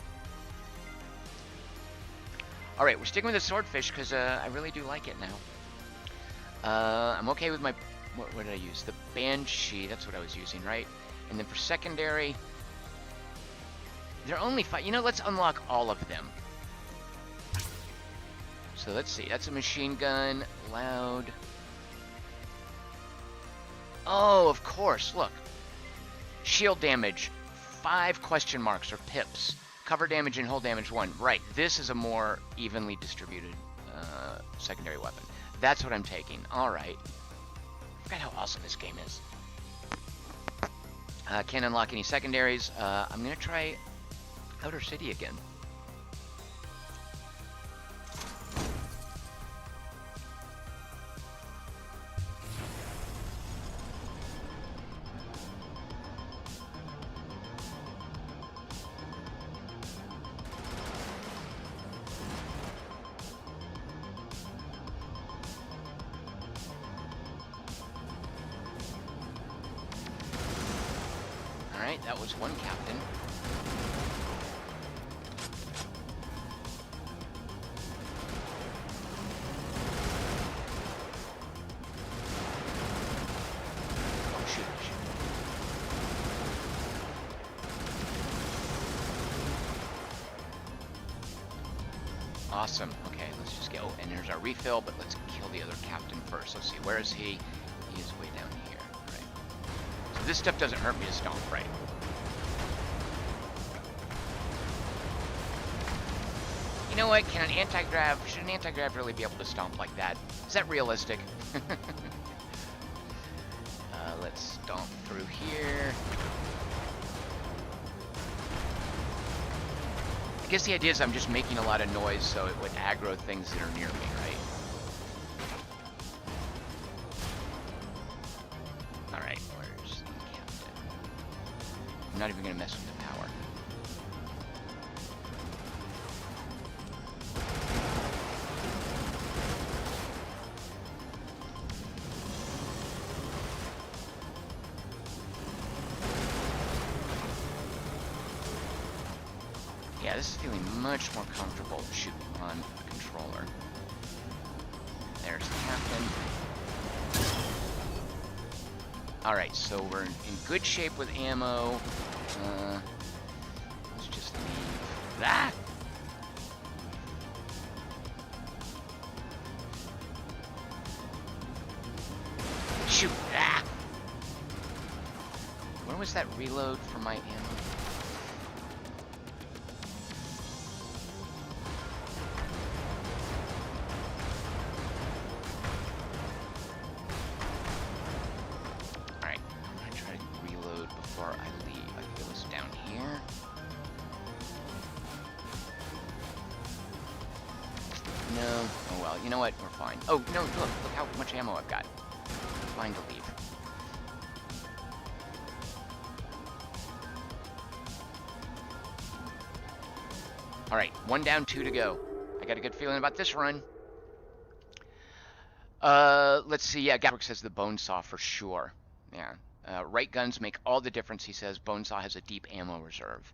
All right, we're sticking with the swordfish because I really do like it now. I'm okay with my what did I use? The Banshee. That's what I was using, right? And then for secondary, they're only 5. You know, let's unlock all of them. So let's see, that's a machine gun, loud. Oh, of course, look. Shield damage, 5 question marks or pips. Cover damage and hull damage 1. Right, this is a more evenly distributed secondary weapon. That's what I'm taking, alright. I forgot how awesome this game is. Can't unlock any secondaries. I'm gonna try Outer City again. Alright, that was one captain. Oh, shoot. Awesome. Okay, let's just go. And there's our refill, but let's kill the other captain first. Let's see, where is he? He is way down here. So this stuff doesn't hurt me to stomp, right? You know what? Can an anti-grav, should an anti-grav really be able to stomp like that? Is that realistic? Let's stomp through here. I guess the idea is I'm just making a lot of noise so it would aggro things that are near me, right? Alright, where's the captain? I'm not even going to mess with the power. Yeah, this is feeling much more comfortable shooting on a controller. There's the captain. Alright, so we're in good shape with ammo. Let's just leave that. Shoot! Ah! Where was that reload for my ammo? No. Oh well, you know what? We're fine. Oh, no, look how much ammo I've got. Fine to leave. Alright, 1 down, 2 to go. I got a good feeling about this run. Let's see. Yeah, Gabrick says the bone saw for sure. Yeah. Right guns make all the difference, he says. Bone saw has a deep ammo reserve.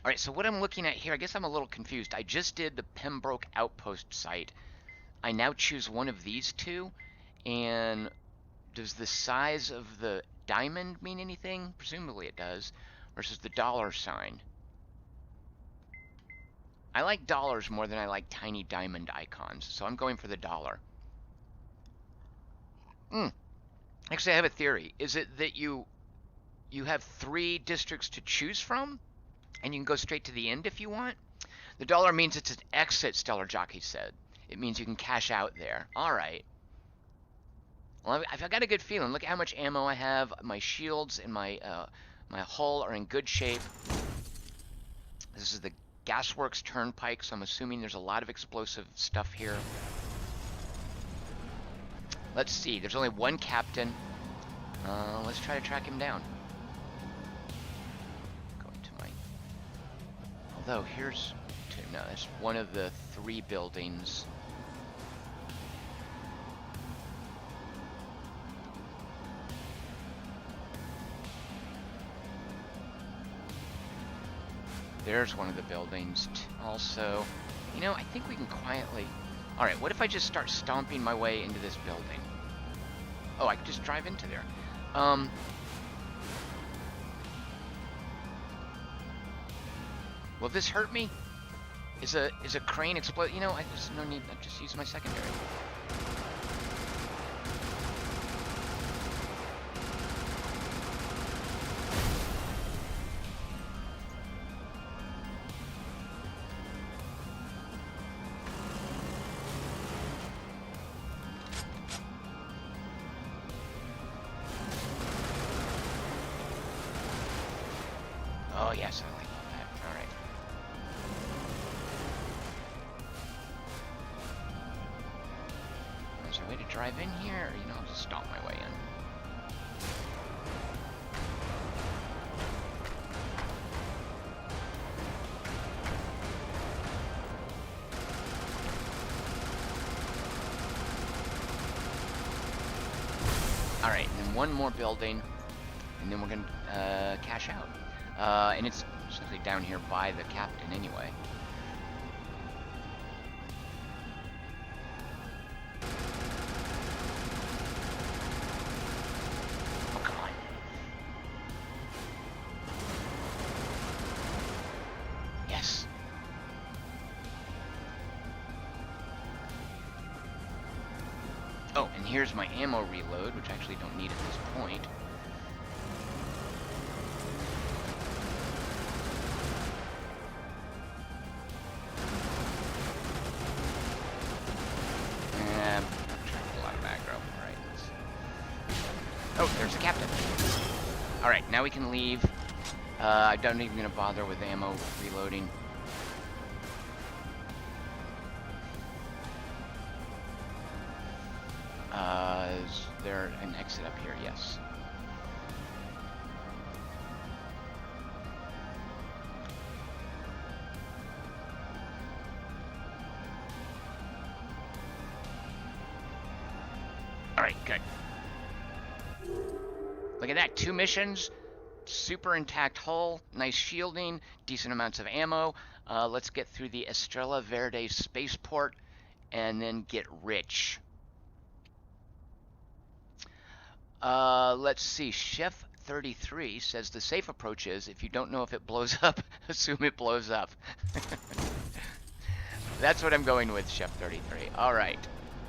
Alright, so what I'm looking at here, I guess I'm a little confused. I just did the Pembroke Outpost site. I now choose one of these two, and does the size of the diamond mean anything? Presumably it does. Versus the dollar sign. I like dollars more than I like tiny diamond icons, so I'm going for the dollar. Actually, I have a theory. Is it that you have 3 districts to choose from, and you can go straight to the end if you want? The dollar means it's an exit, Stellar Jockey said. It means you can cash out there. All right. Well, I've got a good feeling. Look at how much ammo I have. My shields and my hull are in good shape. This is the Gasworks Turnpike, so I'm assuming there's a lot of explosive stuff here. Let's see. There's only 1 captain. Let's try to track him down. Going to my... Although, here's... No, that's one of the 3 buildings. There's one of the buildings. Also, you know, I think we can quietly... Alright, what if I just start stomping my way into this building? Oh, I could just drive into there. Will this hurt me? Is a crane explode? You know, I just no need. I just use my secondary. Oh yes, I like that. All right. Is there a way to drive in here, or, you know, I'll just stomp my way in? Alright, and then one more building, and then we're going to cash out. And it's simply down here by the captain anyway. Oh, come on. Yes. Oh, and here's my ammo reload, which I actually don't need at this point. Oh, there's the captain. Alright, now we can leave. I'm not even going to bother with ammo reloading. Is there an exit up here? Yes. Alright, good. Look at that, 2 missions, super intact hull, nice shielding, decent amounts of ammo. Let's get through the Estrella Verde spaceport and then get rich. Let's see, Chef 33 says the safe approach is, if you don't know if it blows up, assume it blows up. That's what I'm going with, Chef 33. Alright,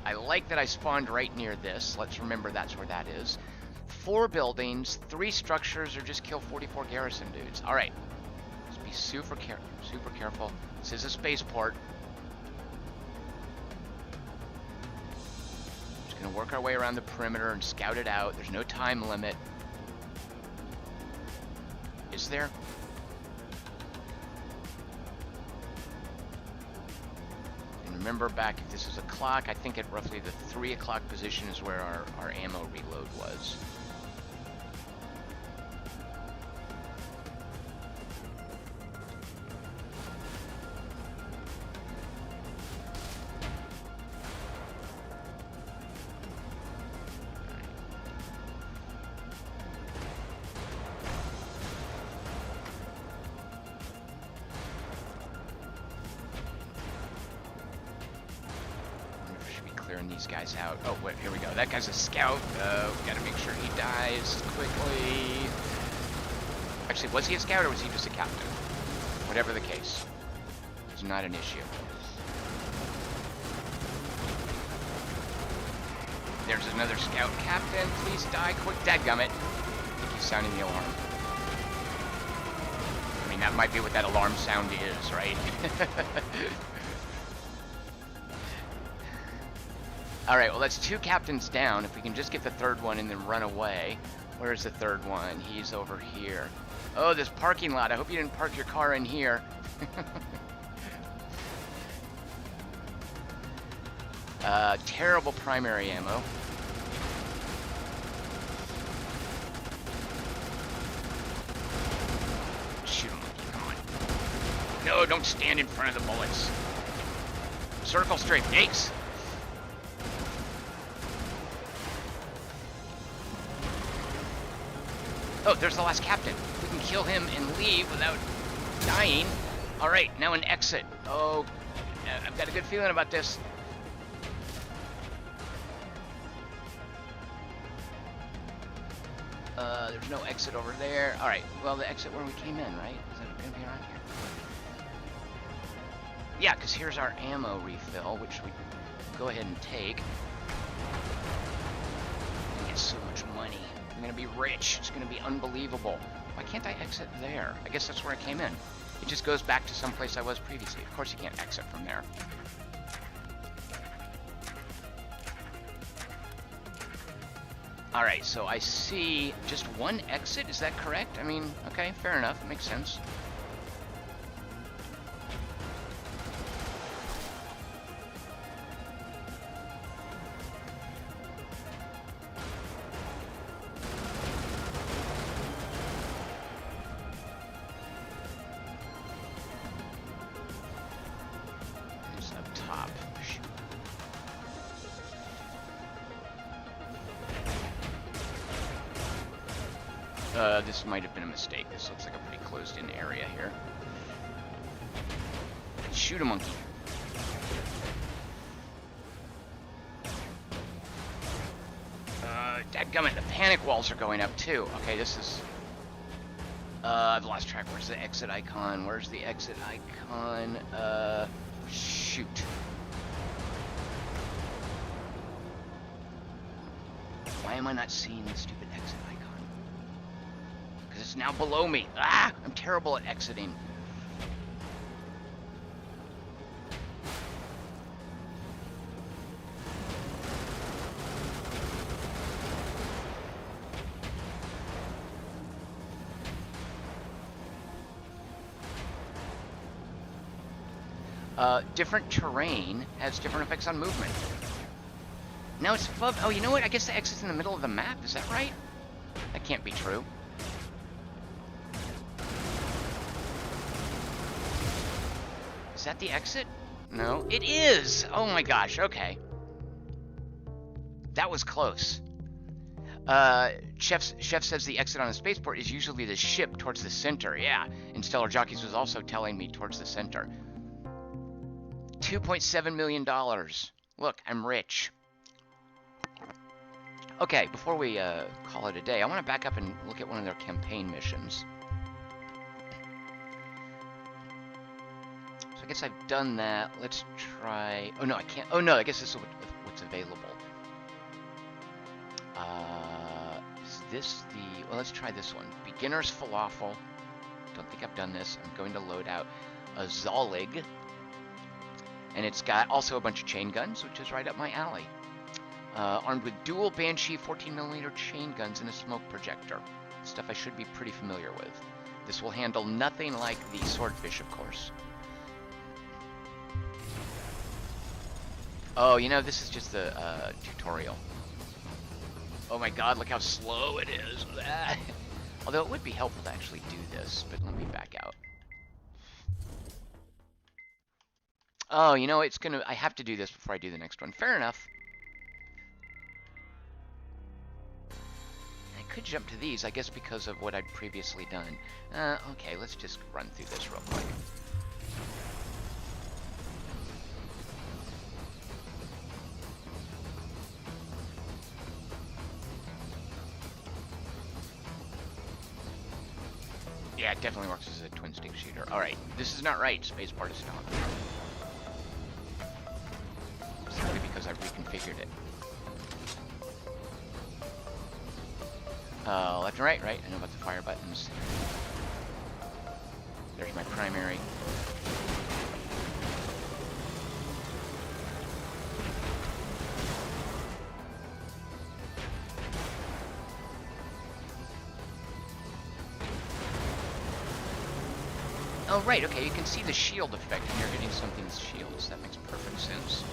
I like that I spawned right near this. Let's remember that's where that is. 4 buildings, 3 structures, or just kill 44 garrison dudes. Alright. Just be super careful. This is a spaceport. Just gonna work our way around the perimeter and scout it out. There's no time limit. Is there? Remember back, if this is a clock, I think at roughly the 3 o'clock position is where our ammo reload was. These guys out. Oh, wait, here we go. That guy's a scout. Gotta make sure he dies quickly. Actually, was he a scout or was he just a captain? Whatever the case, it's not an issue. There's another scout captain. Please die quick. Dadgummit. I think he's sounding the alarm. I mean, that might be what that alarm sound is, right? Alright, well that's 2 captains down. If we can just get the 3rd one and then run away. Where's the 3rd one? He's over here. Oh, this parking lot. I hope you didn't park your car in here. Terrible primary ammo. Shoot him. Come on. No, don't stand in front of the bullets. Circle strafe. Ace. Oh, there's the last captain. We can kill him and leave without dying. All right, now an exit. Oh, I've got a good feeling about this. There's no exit over there. All right, well, the exit where we came in, right? Is that going to be around here? Yeah, because here's our ammo refill, which we go ahead and take. We get so much money. I'm gonna be rich. It's gonna be unbelievable. Why can't I exit there? I guess that's where I came in. It just goes back to some place I was previously. Of course you can't exit from there. Alright, so I see just one exit. Is that correct? I mean, okay, fair enough. It makes sense. This might have been a mistake. This looks like a pretty closed-in area here. Shoot a monkey. Dadgummit, the panic walls are going up too. Okay, this is... I've lost track. Where's the exit icon? Where's the exit icon? Shoot. Why am I not seeing the stupid exit icon? Because it's now below me. Ah! I'm terrible at exiting. Different terrain has different effects on movement. Now it's above... Oh, you know what? I guess the exit's in the middle of the map. Is that right? That can't be true. Is that the exit? No. It is! Oh my gosh, okay. That was close. Chef says the exit on a spaceport is usually the ship towards the center. Yeah, and Stellar Jockeys was also telling me towards the center. $2.7 million. Look, I'm rich. Okay, before we call it a day, I want to back up and look at one of their campaign missions. So I guess I've done that. Let's try... Oh, no, I can't... Oh, no, I guess this is what's available. Is this the... Well, let's try this one. Beginner's Falafel. Don't think I've done this. I'm going to load out a Zolig. And it's got also a bunch of chain guns, which is right up my alley. Armed with dual Banshee 14mm chain guns and a smoke projector. Stuff I should be pretty familiar with. This will handle nothing like the Swordfish, of course. Oh, you know, this is just the tutorial. Oh my god, look how slow it is. Although it would be helpful to actually do this, but let me back out. Oh, you know, I have to do this before I do the next one. Fair enough. I could jump to these, I guess because of what I'd previously done. Okay, let's just run through this real quick. Yeah, it definitely works as a twin stick shooter. Alright, this is not right. Spacebar to stop. Simply because I reconfigured it. Left and right, right? I know about the fire buttons. There's my primary. Oh, right, okay, you can see the shield effect when you're hitting something's shields. That makes perfect sense.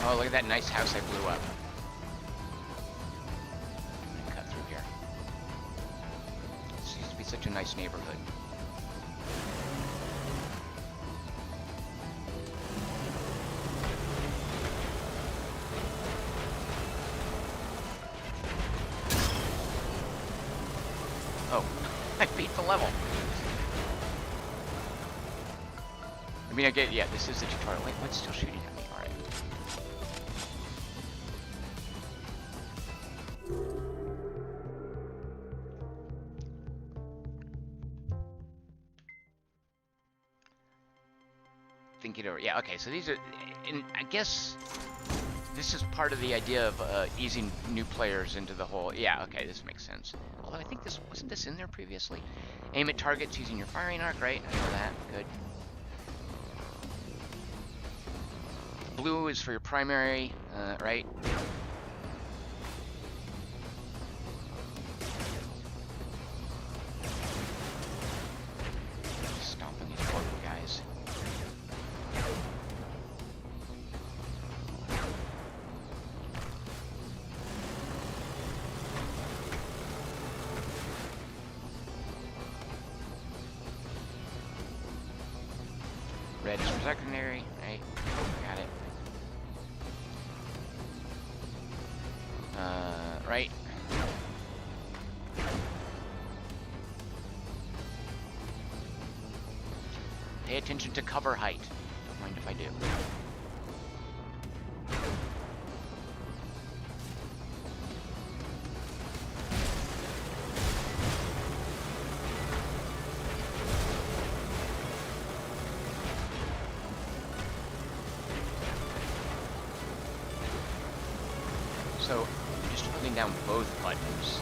Oh, look at that nice house I blew up. Cut through here. This used to be such a nice neighborhood. Oh, I beat the level. I mean, yeah, this is the tutorial. Wait, what's still shooting at me? Alright. Think it over. Yeah, okay, so these are, and I guess this is part of the idea of easing new players into the whole, yeah, okay, this makes sense. Although I think wasn't this in there previously? Aim at targets using your firing arc, right? I know that, good. Blue is for your primary, right? Stomping these poor guys. Red is for secondary, right? Got it. Right. Pay attention to cover height. Don't mind if I do. So, just holding down both buttons.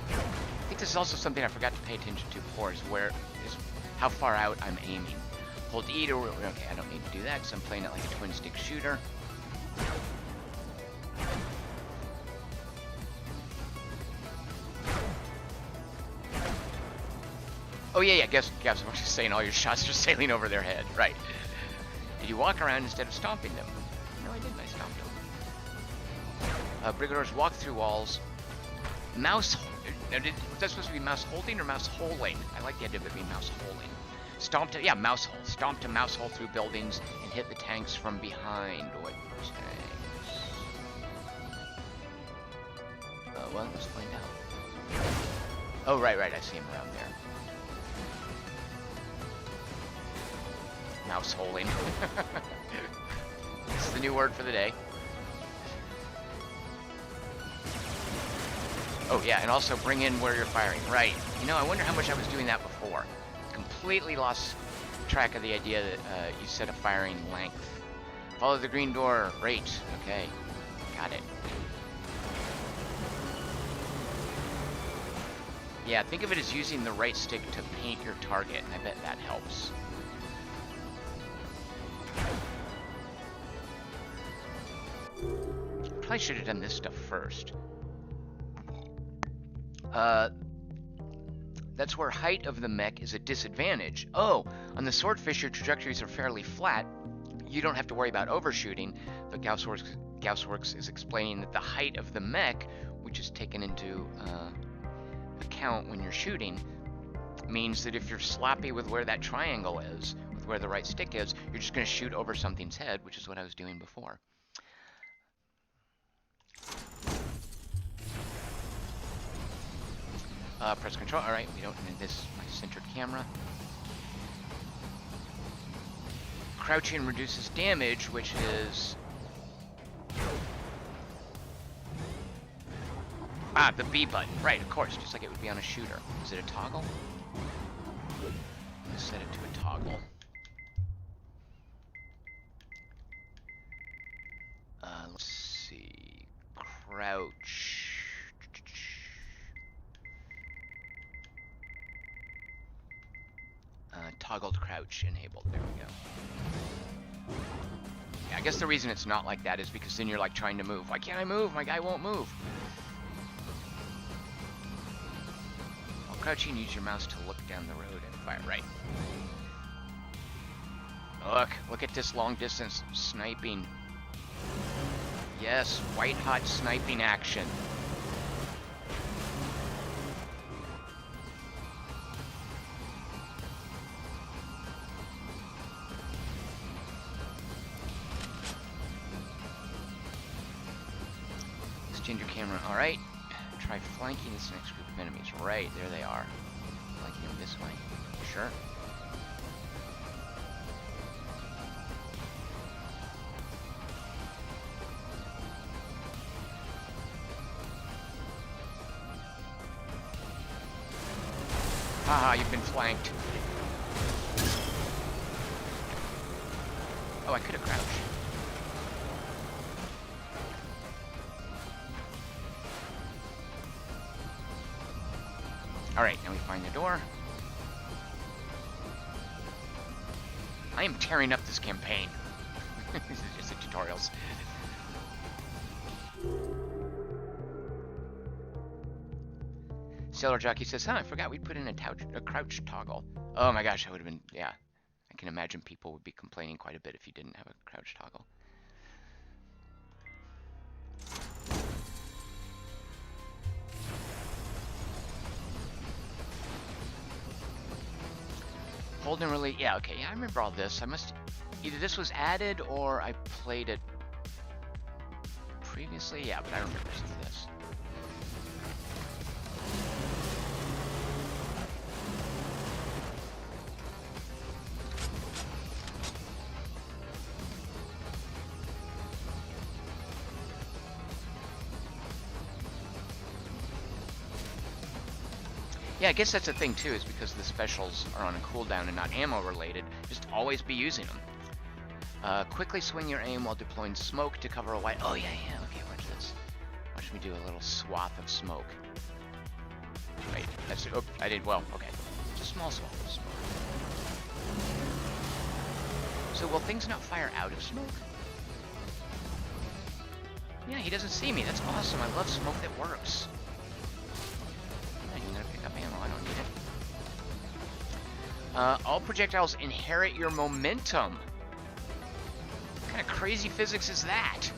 I think this is also something I forgot to pay attention to before, is how far out I'm aiming. Hold E to, okay, I don't need to do that because I'm playing it like a twin stick shooter. Oh yeah, guess I'm just saying all your shots are sailing over their head. Right. Did you walk around instead of stomping them? No, I didn't. I stomped them. Brigadors walk through walls. Mouse... Was that supposed to be mouse holding or mouse holing? I like the idea of it being mouse holing. Stomp to... Yeah, mouse hole. Stomp to mouse hole through buildings and hit the tanks from behind. What tanks? Well, let's find out. Oh, right. I see him around there. Mouse holing. This is the new word for the day. Oh yeah, and also bring in where you're firing. Right. You know, I wonder how much I was doing that before. Completely lost track of the idea that you set a firing length Follow the green door. Right. Okay. Got it. Yeah, think of it as using the right stick to paint your target. I bet that helps. Probably should have done this stuff first. That's where height of the mech is a disadvantage. Oh, on the Swordfish, your trajectories are fairly flat. You don't have to worry about overshooting, but Gaussworks is explaining that the height of the mech, which is taken into account when you're shooting, means that if you're sloppy with where that triangle is, with where the right stick is, you're just going to shoot over something's head, which is what I was doing before. Press control. All right, we don't need this. My centered camera. Crouching reduces damage, which is... Ah, the B button. Right, of course, just like it would be on a shooter. Is it a toggle? Let's set it to a toggle. Let's see. Crouch. Toggled crouch enabled. There we go. Yeah, I guess the reason it's not like that is because then you're like trying to move. Why can't I move? My guy won't move. While crouching, use your mouse to look down the road and fire. Right. Look at this long distance sniping. Yes, white hot sniping action. Change your camera. All right. Try flanking this next group of enemies. Right, there they are. Flanking them this way. Sure. Haha, you've been flanked. Oh, I could have crouched. Alright, now we find the door. I am tearing up this campaign. This is just the tutorials. Sailor Jockey says, I forgot we put in a crouch toggle. Oh my gosh, that would have been, yeah. I can imagine people would be complaining quite a bit if you didn't have a crouch toggle. Hold and release. Yeah, okay. Yeah, I remember all this. Either this was added or I played it previously. Yeah, but I remember this. Yeah, I guess that's the thing too, is because the specials are on a cooldown and not ammo related, just always be using them. Quickly swing your aim while deploying smoke to cover a wide... Oh yeah, okay, watch this. Watch me do a little swath of smoke. Wait, that's... Oh, I did... Well, okay. Just a small swath of smoke. So will things not fire out of smoke? Yeah, he doesn't see me. That's awesome. I love smoke that works. I don't need it. All projectiles inherit your momentum. What kind of crazy physics is that?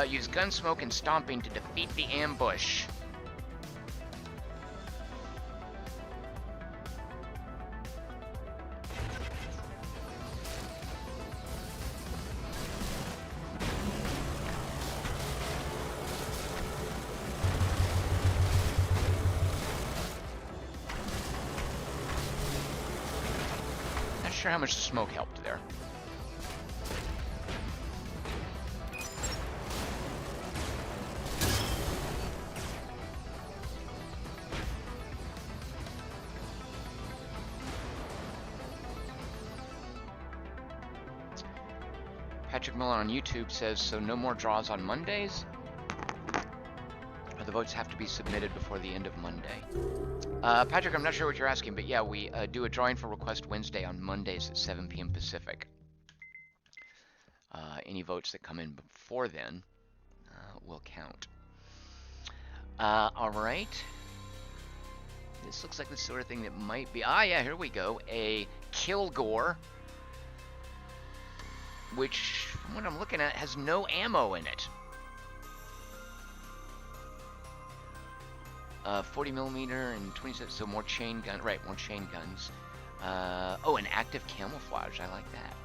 Use gun smoke and stomping to defeat the ambush. Sure how much the smoke helped there. Patrick Miller on YouTube says, so no more draws on Mondays? Or the votes have to be submitted before the end of Monday? Patrick, I'm not sure what you're asking, but yeah, we do a drawing for Request Wednesday on Mondays at 7 p.m. Pacific. Any votes that come in before then will count. All right. This looks like the sort of thing that might be... Ah, yeah, here we go. A Kilgore, which, from what I'm looking at, has no ammo in it. 40 millimeter and 27, so more chain gun, right, more chain guns. Oh, an active camouflage, I like that.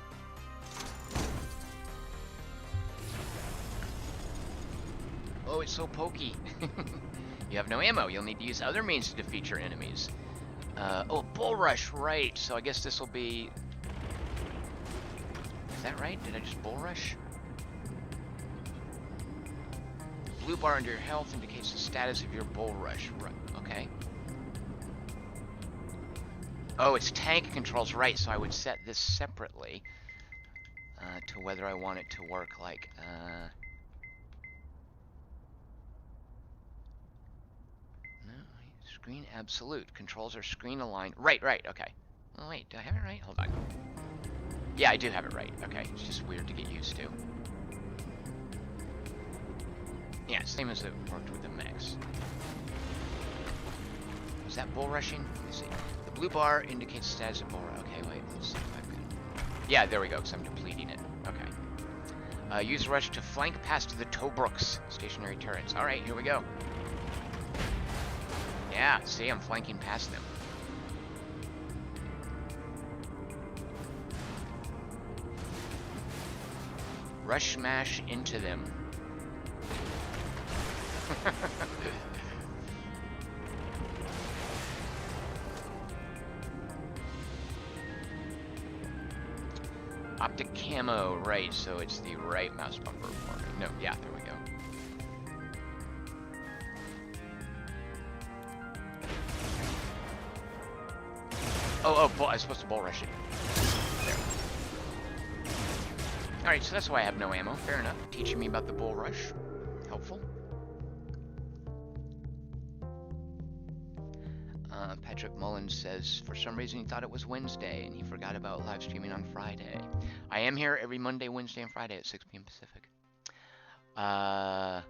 Oh, it's so pokey. You have no ammo, you'll need to use other means to defeat your enemies. Oh, bull rush, right, so I guess this will be... Is that right? Did I just bull rush? Blue bar under your health indicates the status of your bull rush. Right. Okay. Oh, it's tank controls, right, so I would set this separately to whether I want it to work like... No, screen absolute. Controls are screen aligned. Right, okay. Oh, wait, do I have it right? Hold on. Yeah, I do have it right. Okay, it's just weird to get used to. Yeah, same as it worked with the mechs. Was that bull rushing? Let me see. The blue bar indicates status of bull rush. Okay, wait, let's see if I can... Yeah, there we go, because I'm depleting it. Okay. Use rush to flank past the Tobruk's stationary turrets. Alright, here we go. Yeah, see, I'm flanking past them. Rush smash into them. Optic camo, right, so it's the right mouse bumper for me. No, yeah, there we go. Oh, I was supposed to bull rush it. There. Alright, so that's why I have no ammo. Fair enough. Teaching me about the bull rush. Helpful. Patrick Mullins says, for some reason he thought it was Wednesday and he forgot about live streaming on Friday. I am here every Monday, Wednesday, and Friday at 6 p.m. Pacific. I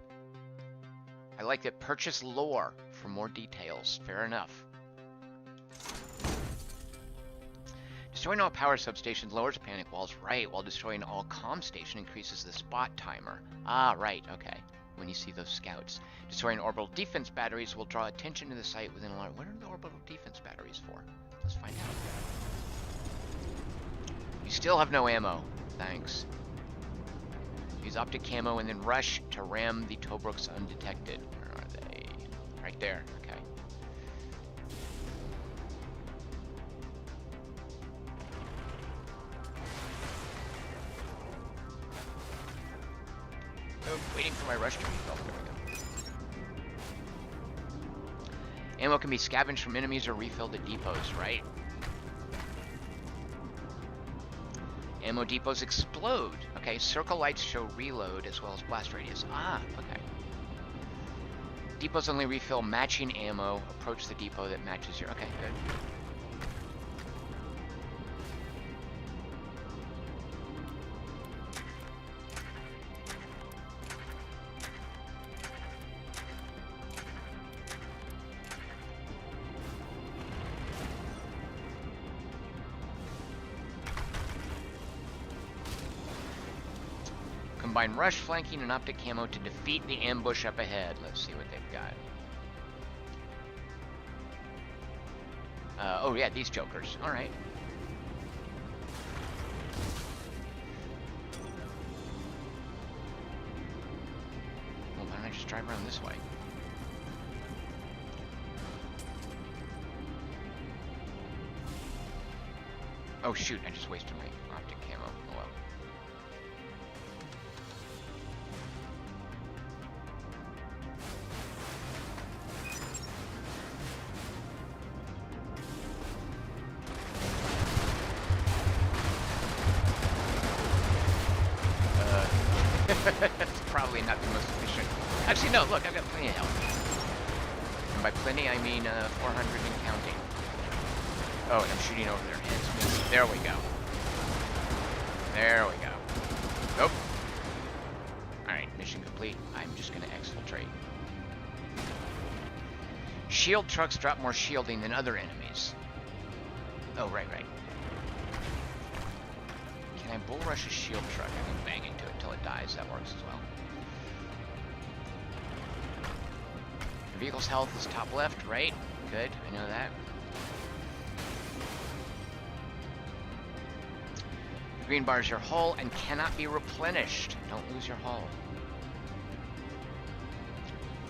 like that. Purchase lore for more details. Fair enough. Destroying all power substations lowers panic walls, right, while destroying all comm station increases the spot timer. Ah, right, okay. When you see those scouts. Destroying orbital defense batteries will draw attention to the site within a lot. What are the orbital defense batteries for? Let's find out. You still have no ammo. Thanks. Use optic camo and then rush to ram the Tobruks undetected. Where are they? Right there, okay. Oh, waiting for my rush to refill. There we go. Ammo can be scavenged from enemies or refilled at depots, right? Ammo depots explode. Okay, circle lights show reload as well as blast radius. Ah, okay. Depots only refill matching ammo. Approach the depot that matches your... Okay, good. Combine rush, flanking, and optic camo to defeat the ambush up ahead. Let's see what they've got. Oh yeah, these jokers. Alright. Well, why don't I just drive around this way? Oh shoot, I just wasted my optic camo. Oh well. That's probably not the most efficient. Actually, no, look, I've got plenty of health. And by plenty, I mean 400 and counting. Oh, and I'm shooting over their heads. There we go. There we go. Nope. Alright, mission complete. I'm just going to exfiltrate. Shield trucks drop more shielding than other enemies. Oh, right. Can I bull rush a shield truck? I can bang into it until it dies. That works as well. The vehicle's health is top left, right? Good, I know that. The green bar is your hull and cannot be replenished. Don't lose your hull.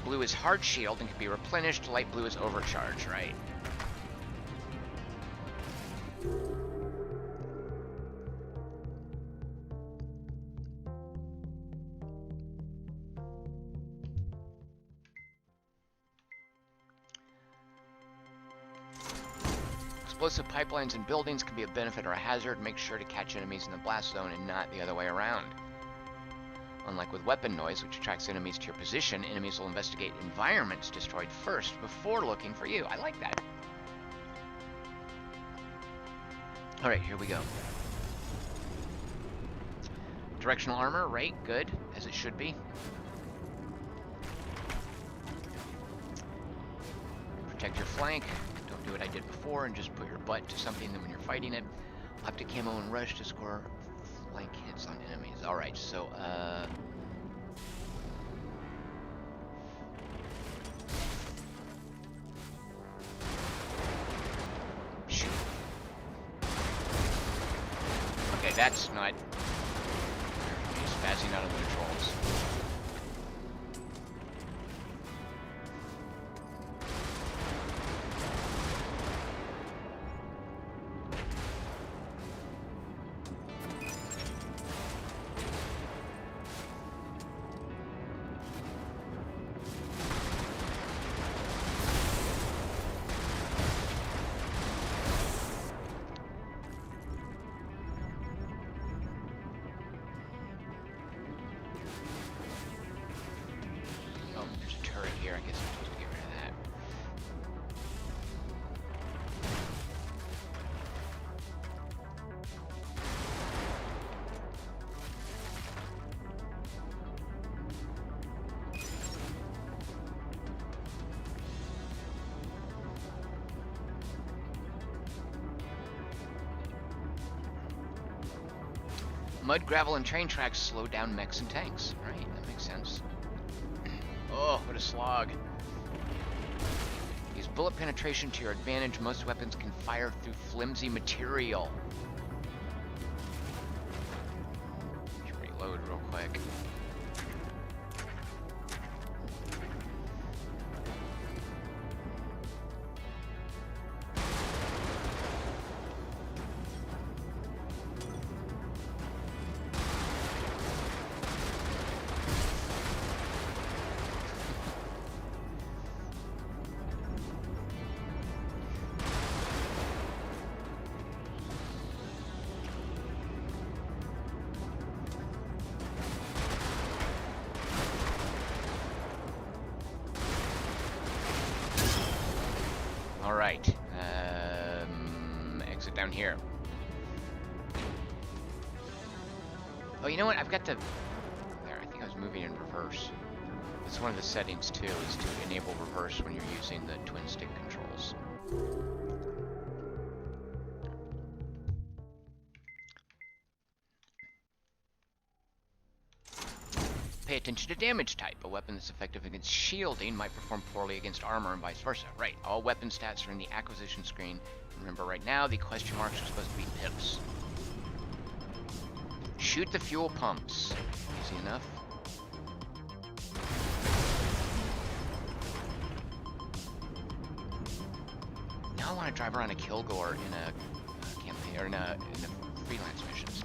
Blue is hard shield and can be replenished. Light blue is overcharge, right? Explosive pipelines and buildings can be a benefit or a hazard. Make sure to catch enemies in the blast zone and not the other way around. Unlike with weapon noise, which attracts enemies to your position, enemies will investigate environments destroyed first before looking for you. I like that. Alright, here we go. Directional armor, right? Good, as it should be. Protect your flank. Don't do what I did before and just put your butt to something when you're fighting it. Optic camo and rush to score flank hits on enemies. Alright, so, shoot. Okay, that's not... He's spazzing out of the controls. Here, I guess I'm supposed to get rid of that. Mud, gravel, and train tracks slow down mechs and tanks. Right, that makes sense. Oh, what a slog. Use bullet penetration to your advantage. Most weapons can fire through flimsy material. Should reload real quick. Alright, exit down here. Oh, you know what? I've got the... There, I think I was moving in reverse. That's one of the settings, too, is to enable reverse when you're using the twin stick controls. Pay attention to damage type. A weapon that's effective against shielding might perform poorly against armor and vice versa. Right, all weapon stats are in the acquisition screen. Remember, right now, the question marks are supposed to be pips. Shoot the fuel pumps. Easy enough. Now I want to drive around a Kilgore in a campaign, or in a freelance missions.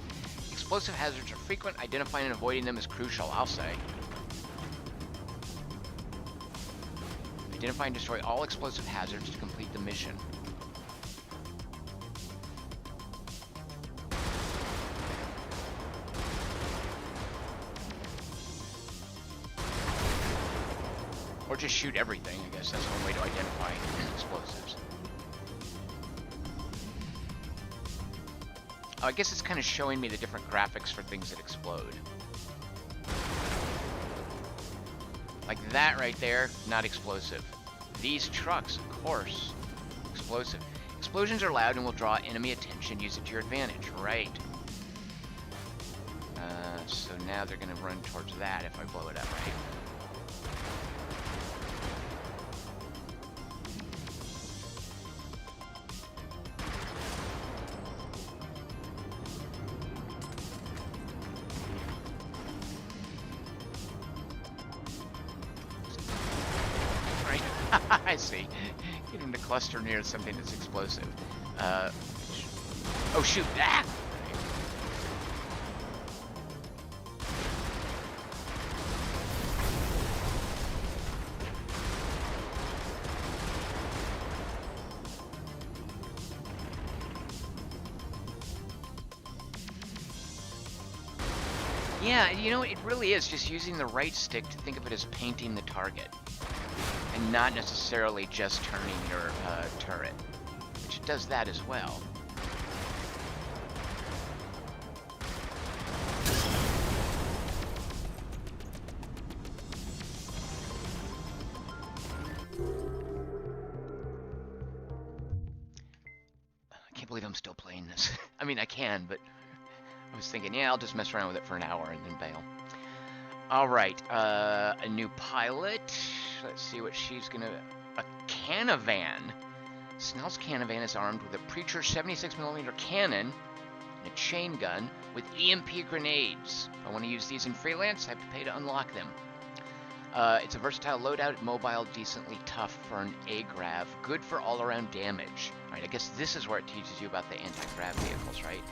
Explosive hazards are frequent. Identifying and avoiding them is crucial, I'll say. Identify and destroy all explosive hazards to complete the mission. just shoot everything, I guess that's one way to identify explosives. Oh, I guess it's kind of showing me the different graphics for things that explode. Like that right there, not explosive. These trucks, of course, explosive. Explosions are loud and will draw enemy attention. Use it to your advantage, right? So now they're going to run towards that if I blow it up, right? I see. Get him to cluster near something that's explosive. Oh shoot! Ah! Yeah, you know, it really is just using the right stick to think of it as painting the target. And not necessarily just turning your turret, which does that as well. I can't believe I'm still playing this. I mean, I can, but I was thinking, yeah, I'll just mess around with it for an hour and then bail. All right, a new pilot. Let's see what she's gonna... A Canavan. Snell's Canavan is armed with a Preacher 76mm cannon and a chain gun with EMP grenades. If I want to use these in freelance, I have to pay to unlock them. It's a versatile loadout, mobile, decently tough for an A-grav, good for all-around damage. Alright, I guess this is where it teaches you about the anti-grav vehicles, right?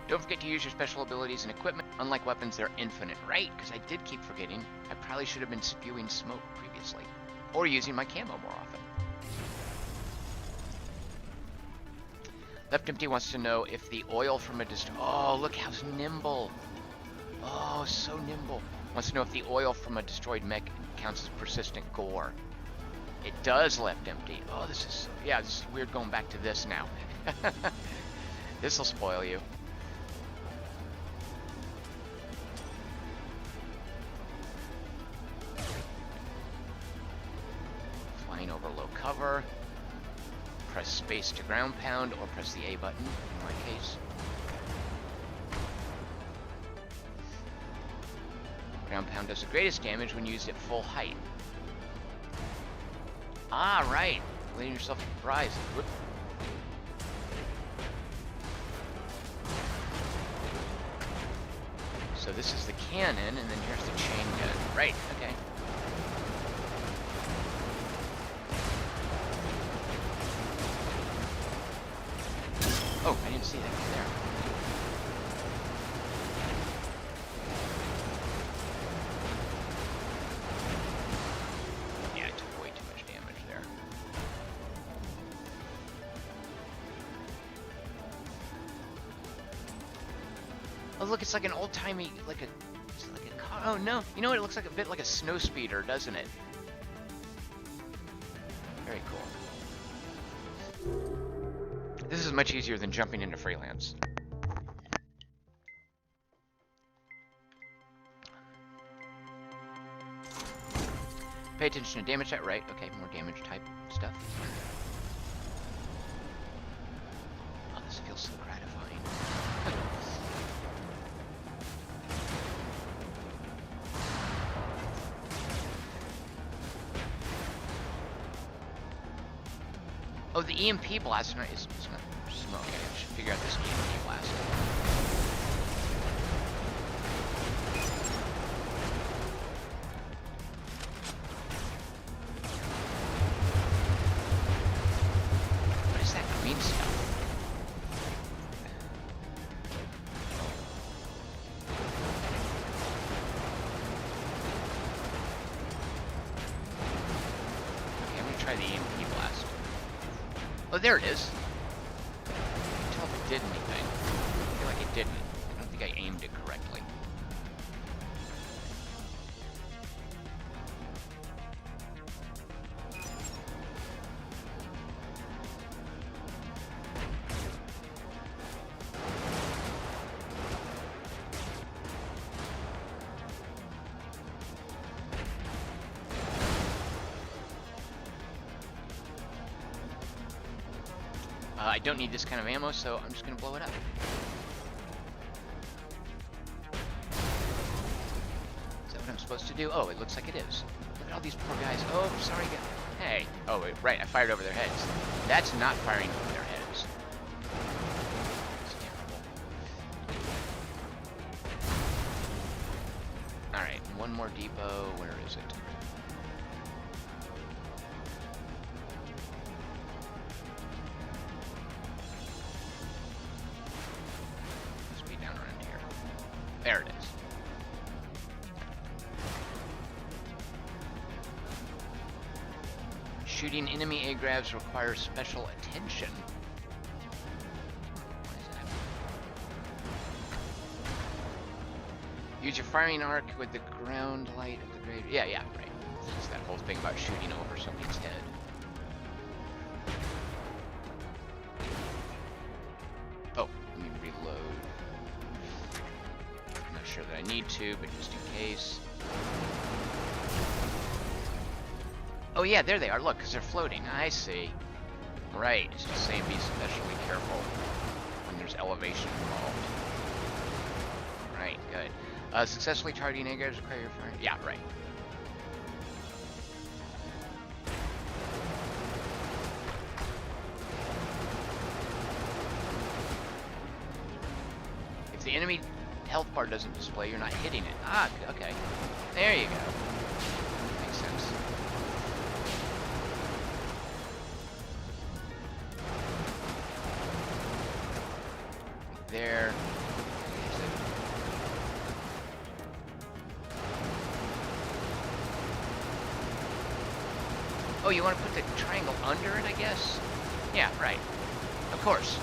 Don't forget to use your special abilities and equipment. Unlike weapons, they're infinite, right? Because I did keep forgetting. I probably should have been spewing smoke previously. Or using my camo more often. Left Empty wants to know if the oil from a oh, look how nimble. Oh, so nimble. Wants to know if the oil from a destroyed mech counts as persistent gore. It does, Left Empty. Oh, this is... Yeah, this is weird going back to this now. This'll spoil you. Over low cover, press space to ground pound, or press the A button in my case. Ground pound does the greatest damage when used at full height. Ah, right. Letting yourself rise. Whoop. So this is the cannon, and then here's the chain gun. Right, okay. Oh, I didn't see that right there. Yeah, I took way too much damage there. Oh, look, it's like an old-timey, like a car. Oh, no. You know what? It looks like a bit like a snow speeder, doesn't it? Very cool. This is much easier than jumping into freelance. Pay attention to damage type, right? Okay, more damage type stuff. Oh, this feels so gratifying. Oh, the EMP blast is not smoke. Okay, I should figure out this EMP blast. What is that green stuff? Okay, I'm gonna try the EMP blast. Oh, there it is. I can't tell if it did anything. I feel like it didn't. I don't think I aimed it correctly. I don't need this kind of ammo, so I'm just gonna blow it up. Is that what I'm supposed to do? Oh, it looks like it is. Look at all these poor guys. Oh, sorry. Hey. Oh, wait, right. I fired over their heads. That's not firing over their heads. It's terrible. Alright, one more depot. Where is it? Must be down around here. There it is. Shooting enemy agravs requires special attention. What is that? Use your firing arc with the ground light of the grade. Yeah, right. It's that whole thing about shooting over somebody's head. Oh, let me reload. I'm not sure that I need to, but just in case. Oh yeah, there they are. Look, because they're floating. I see. Right. It's just saying be especially careful when there's elevation involved. Right. Good. Successfully targeting agravs require your fire. Yeah. Right. If the enemy health bar doesn't display, you're not hitting it. Ah. Okay. There you go. Makes sense. There. Oh, you want to put the triangle under it, I guess? Yeah, right. Of course.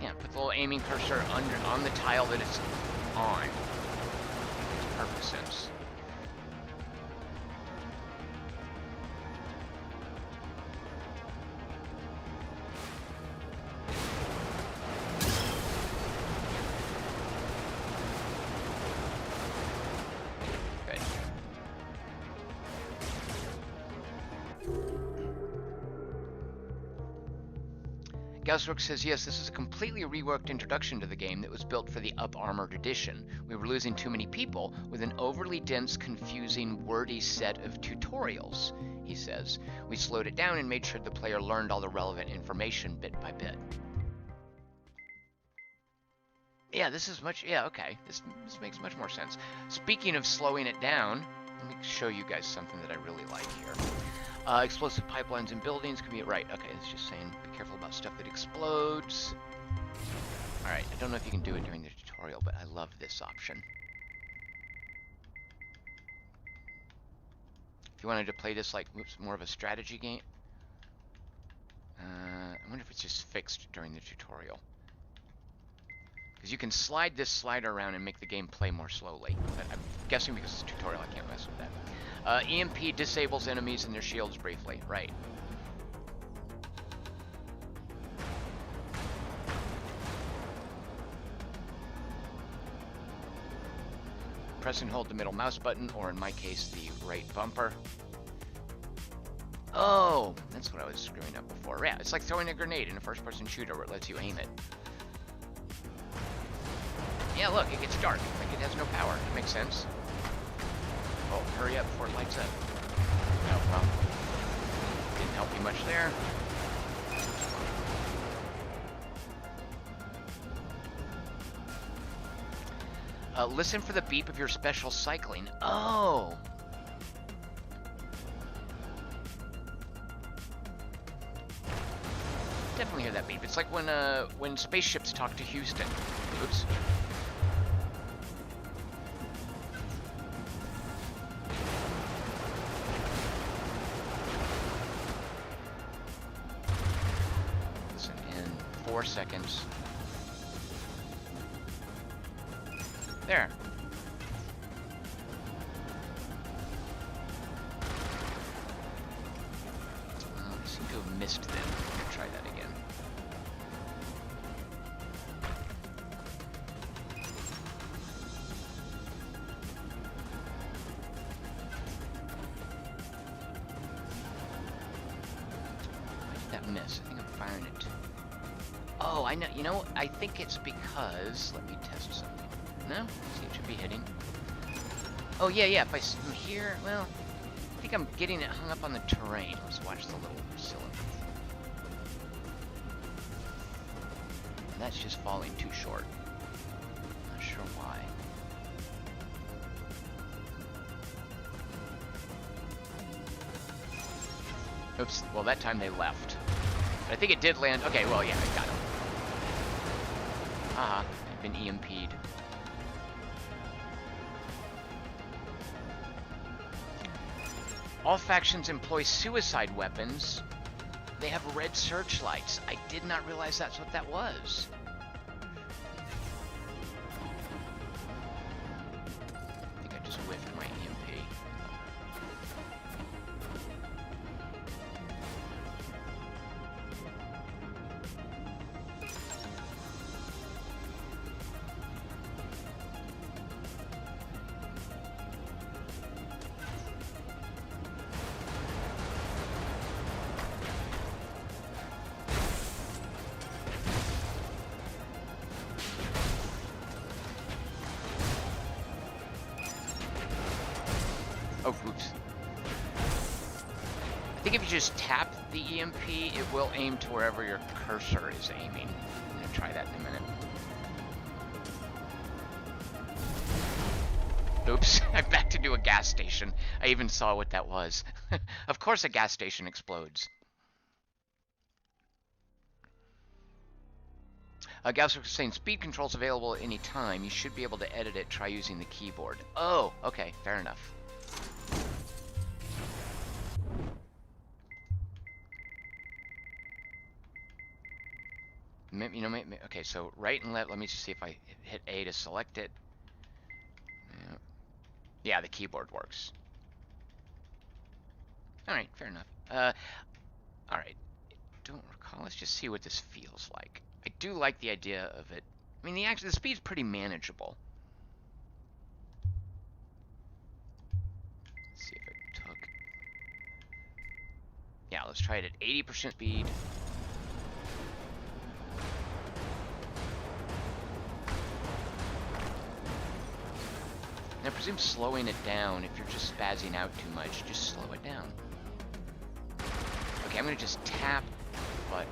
Yeah, put the little aiming cursor on the tile that it's on. Makes perfect sense. Gaussrook says, yes, this is a completely reworked introduction to the game that was built for the up-armored edition. We were losing too many people with an overly dense, confusing, wordy set of tutorials, he says. We slowed it down and made sure the player learned all the relevant information bit by bit. Yeah, this is much, yeah, okay. This makes much more sense. Speaking of slowing it down, let me show you guys something that I really like here. Explosive pipelines and buildings can be right. Okay, it's just saying be careful about stuff that explodes. Alright, I don't know if you can do it during the tutorial, but I love this option. If you wanted to play this like, whoops, more of a strategy game. I wonder if it's just fixed during the tutorial. Because you can slide this slider around and make the game play more slowly. But I'm guessing because it's a tutorial, I can't mess with that. EMP disables enemies and their shields briefly. Right. Press and hold the middle mouse button, or in my case, the right bumper. Oh, that's what I was screwing up before. Yeah, it's like throwing a grenade in a first-person shooter where it lets you aim it. Yeah, look, it gets dark. Like it has no power. It makes sense. Oh, hurry up before it lights up. Oh, well. Didn't help you much there. Listen for the beep of your special cycling. Oh! Definitely hear that beep. It's like when spaceships talk to Houston. Oops. Listen in 4 seconds. There. I seem to have missed them. Let's try that again. that miss? I think I'm firing it. Oh, I know. You know, I think it's because... Let me test something. No? See, it should be hitting. Oh, yeah. If I'm here... Well, I think I'm getting it hung up on the terrain. Let's watch the little cylinder. And that's just falling too short. Not sure why. Oops. Well, that time they left. But I think it did land... Okay, well, yeah, I got him. I've been EMP'd. All factions employ suicide weapons. They have red searchlights. I did not realize that's what that was. I think I just whiffed my EMP. Oh, oops. I think if you just tap the EMP, it will aim to wherever your cursor is aiming. I'm going to try that in a minute. Oops, I backed into a gas station. I even saw what that was. Of course a gas station explodes. Gauss was saying speed control's available at any time. You should be able to edit it. Try using the keyboard. Oh, okay, fair enough. You know, okay, so right and left, let me just see if I hit A to select it. Yeah, the keyboard works. Alright, fair enough. Alright, don't recall, let's just see what this feels like. I do like the idea of it. I mean, the speed's pretty manageable. Let's see if it took... Yeah, let's try it at 80% speed. And I presume slowing it down, if you're just spazzing out too much, just slow it down. Okay, I'm gonna just tap the button.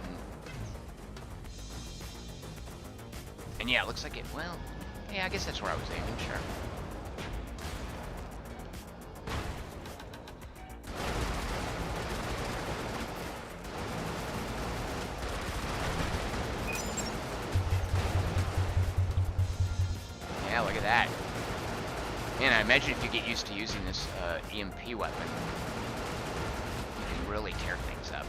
And yeah, it looks like it, well, yeah, I guess that's where I was aiming, sure. Yeah, look at that. Man, I imagine if you get used to using this EMP weapon, you can really tear things up.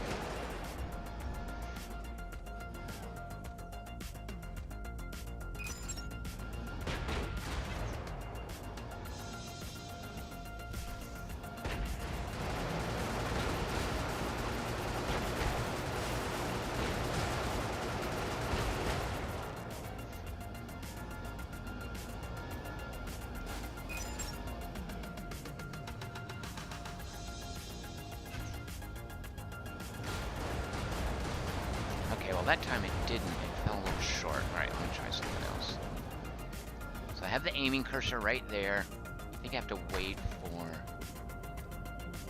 Well, that time it didn't. It fell a little short. Alright, let me try something else. So I have the aiming cursor right there. I think I have to wait for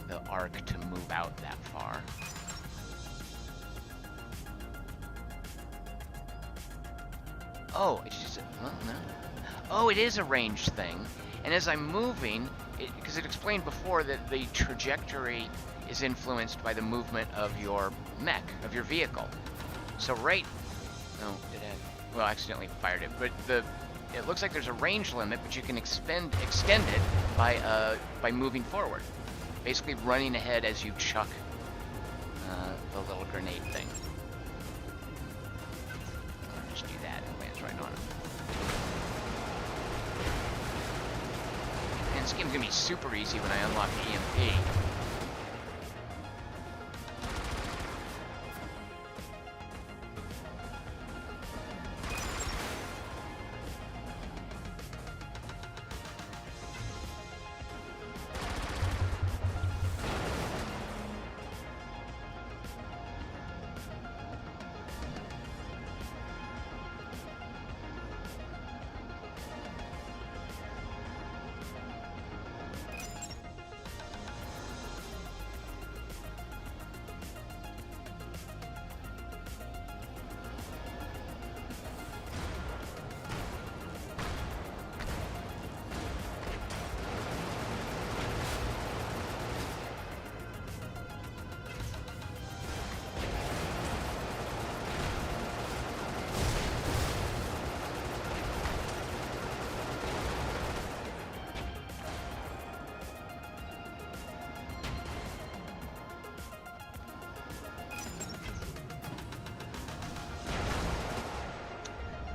the arc to move out that far. Oh, it's just... Well, no. Oh, it is a range thing. And as I'm moving, because it explained before that the trajectory is influenced by the movement of your mech, of your vehicle. So right, no, well, I accidentally fired it, but it looks like there's a range limit, but you can extend it by moving forward, basically running ahead as you chuck the little grenade thing. I'll just do that, it lands right on him. And this game's gonna be super easy when I unlock the EMP.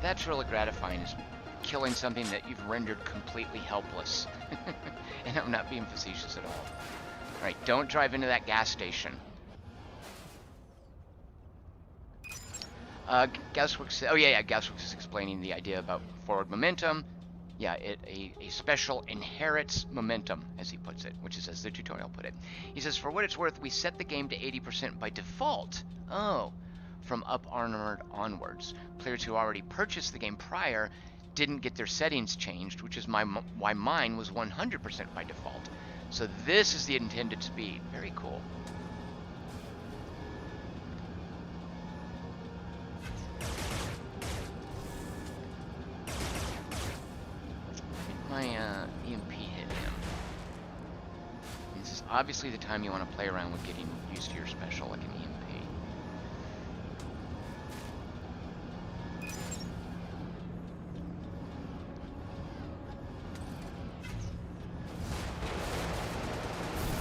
That's really gratifying, is killing something that you've rendered completely helpless. And I'm not being facetious at all. Alright, don't drive into that gas station. Gasworks, oh yeah, Gasworks is explaining the idea about forward momentum. Yeah, a special inherits momentum, as he puts it, which is as the tutorial put it. He says, for what it's worth, we set the game to 80% by default. Oh, from Up Armored onwards. Players who already purchased the game prior didn't get their settings changed, which is why mine was 100% by default. So this is the intended speed. Very cool. My EMP hit him. This is obviously the time you want to play around with getting used to your special, like an EMP.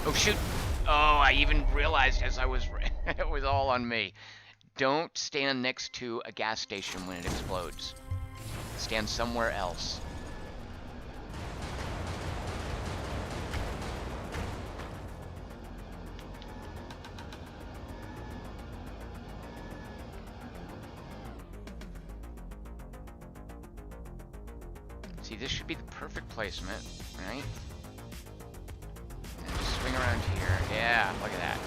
Oh shoot! Oh, I even realized as I was, it was all on me. Don't stand next to a gas station when it explodes. Stand somewhere else. See, this should be the perfect placement, right? And just swing around here. Yeah, look at that.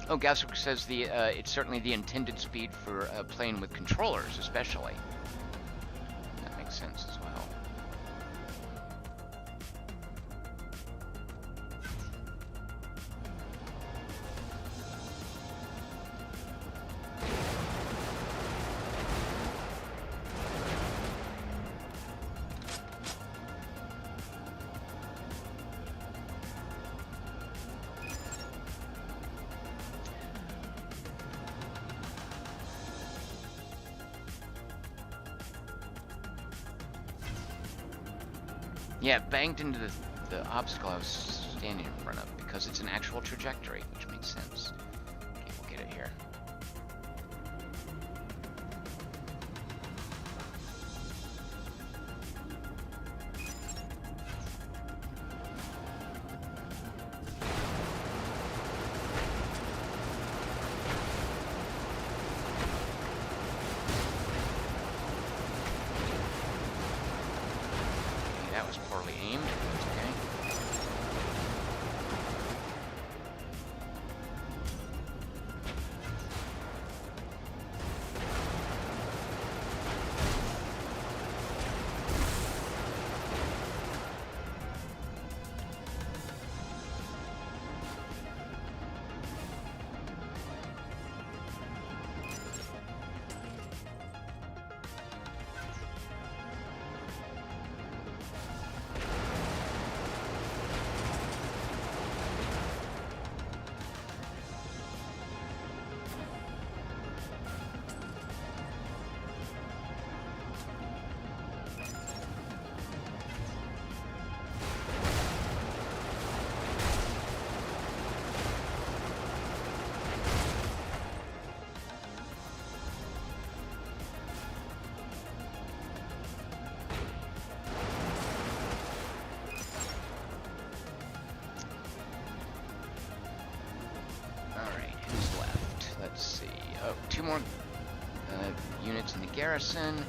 Oh, Gasworks says it's certainly the intended speed for playing with controllers, especially. That makes sense as well. Yeah, it banged into the obstacle I was standing in front of because it's an actual trajectory, which makes sense. Okay, we'll get it here. That was poorly aimed. That's okay. Let's see. Oh, 2 more units in the garrison.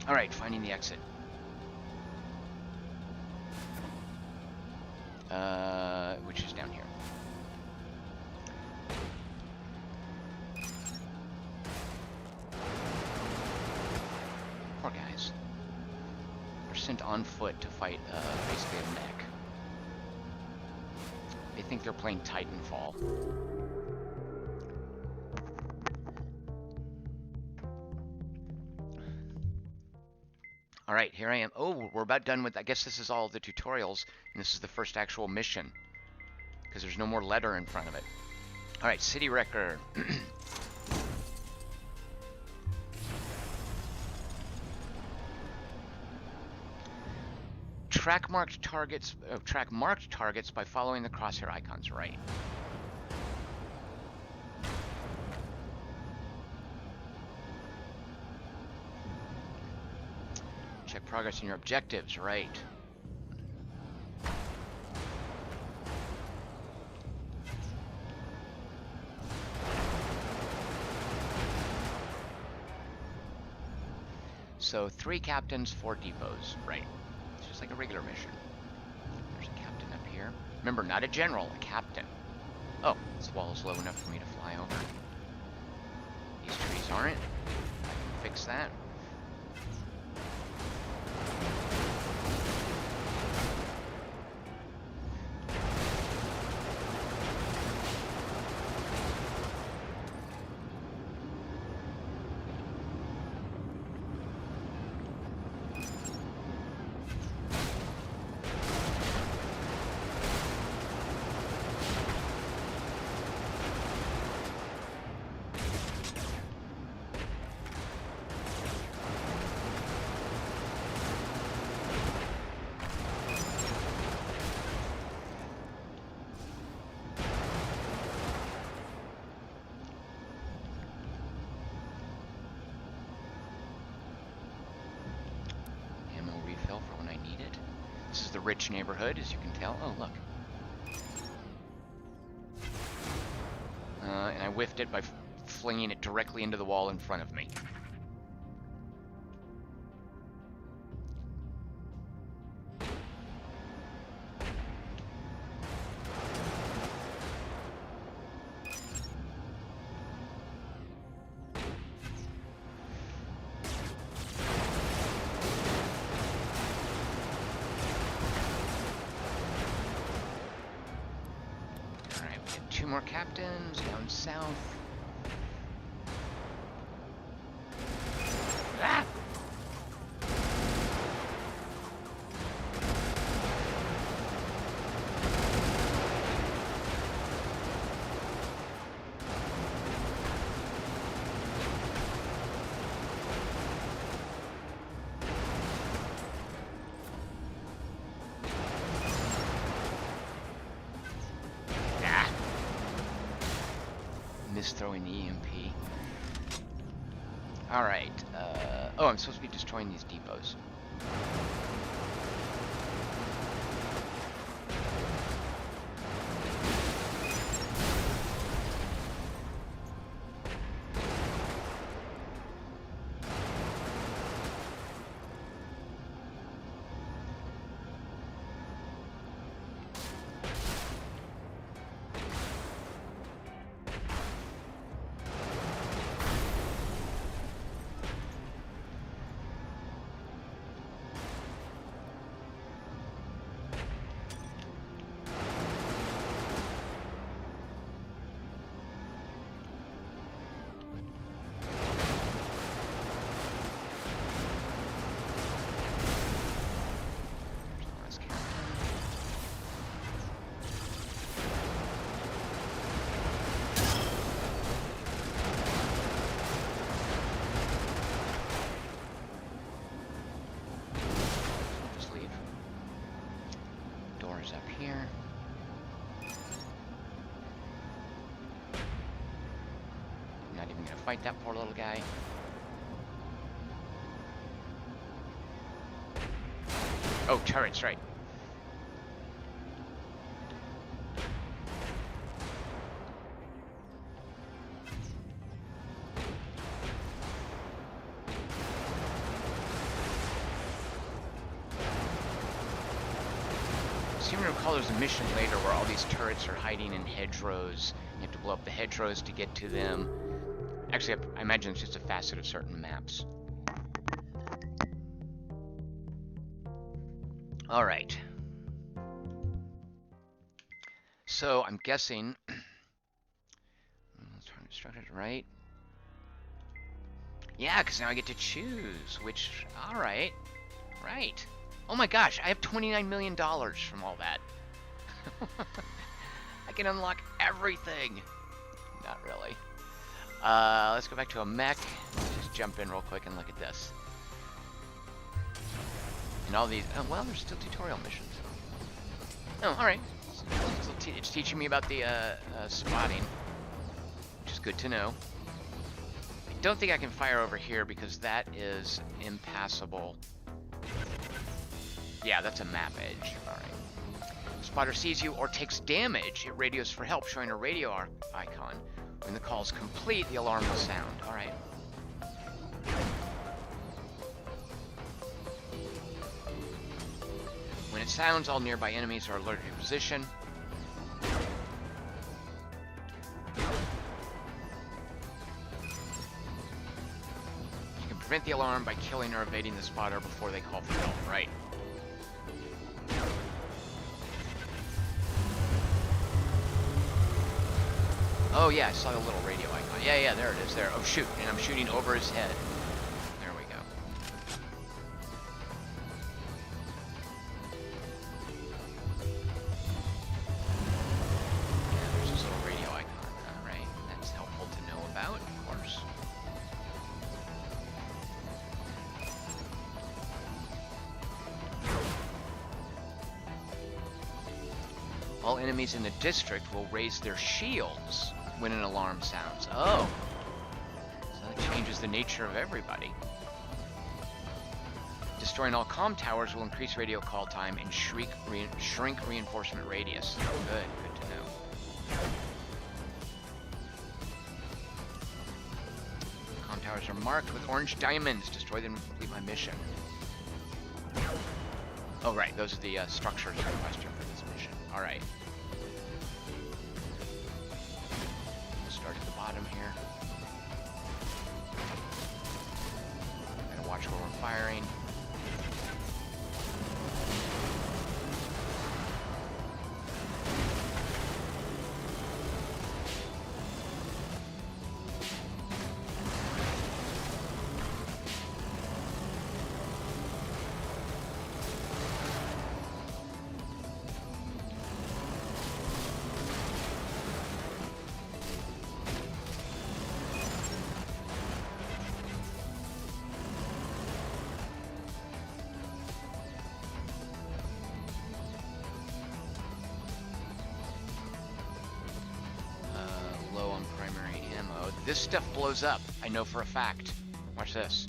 Alright, finding the exit. sent on foot to fight basically a mech. They think they're playing Titanfall. Alright, here I am. Oh, we're about done with... I guess this is all the tutorials, and this is the first actual mission. Because there's no more letter in front of it. Alright, City Wrecker. Track marked targets by following the crosshair icons, right. Check progress in your objectives, right. So 3 captains, 4 depots, right. It's just like a regular mission. There's a captain up here. Remember, not a general, a captain. Oh, this wall is low enough for me to fly over. These trees aren't. I can fix that. Rich neighborhood, as you can tell. Oh, look. And I whiffed it by flinging it directly into the wall in front of me. More captains down south. Ah! Throwing the EMP. Alright, oh, I'm supposed to be destroying these depots. Here. I'm not even gonna fight that poor little guy. Oh, turrets, right. I seem to recall there's a mission later where all these turrets are hiding in hedgerows. You have to blow up the hedgerows to get to them. Actually, I imagine it's just a facet of certain maps. All right. So I'm guessing. Let's try to construct it right. Yeah, because now I get to choose. Which, all right, right. Oh my gosh, I have $29 million from all that. I can unlock everything. Not really. Let's go back to a mech. Just jump in real quick and look at this. And all these. Oh, well, there's still tutorial missions. Oh, all right. It's teaching me about the spotting, which is good to know. I don't think I can fire over here because that is impassable. Yeah, that's a map edge. All right. Spotter sees you or takes damage. It radios for help, showing a radio icon. When the call is complete, the alarm will sound. All right. When it sounds, all nearby enemies are alerted to position. You can prevent the alarm by killing or evading the spotter before they call for help. Right. Oh yeah, I saw the little radio icon. Yeah, there it is there. Oh shoot, and I'm shooting over his head. There we go. Yeah, there's this little radio icon. Alright, that's helpful to know about, of course. All enemies in the district will raise their shields when an alarm sounds. Oh, so that changes the nature of everybody. Destroying all comm towers will increase radio call time and shrink reinforcement radius. Good to know. Comm towers are marked with orange diamonds. Destroy them to complete my mission. Oh right, those are the structures in question for this mission. All right. Start at the bottom here. Gotta watch where we're firing. This stuff blows up, I know for a fact. Watch this.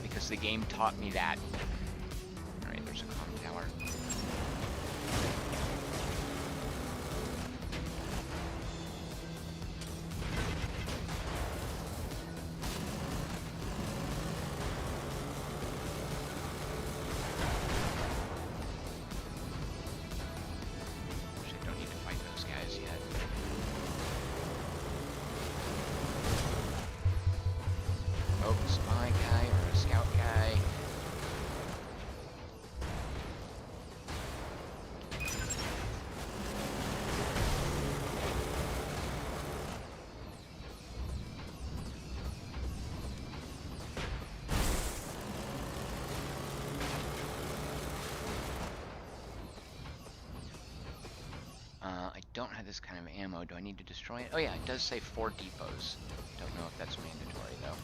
Because the game taught me that. Alright, there's a comm tower. I don't have this kind of ammo. Do I need to destroy it? Oh yeah, it does say 4 depots. Don't know if that's mandatory though.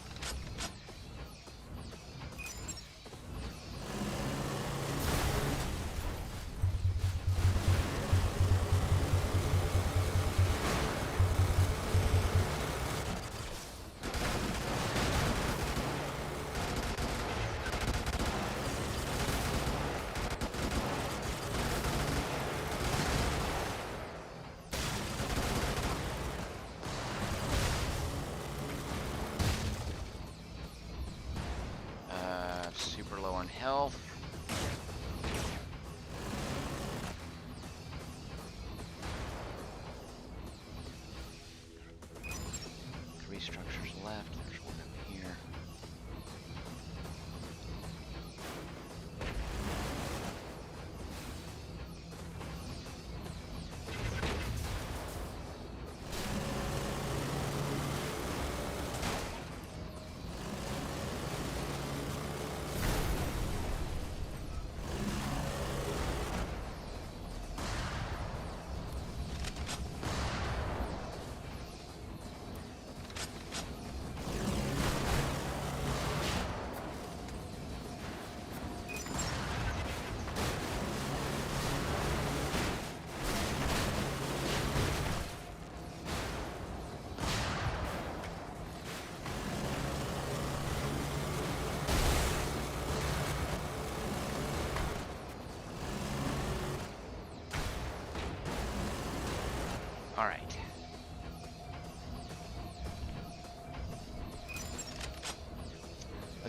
Super low on health. Three structures left. There's one up here.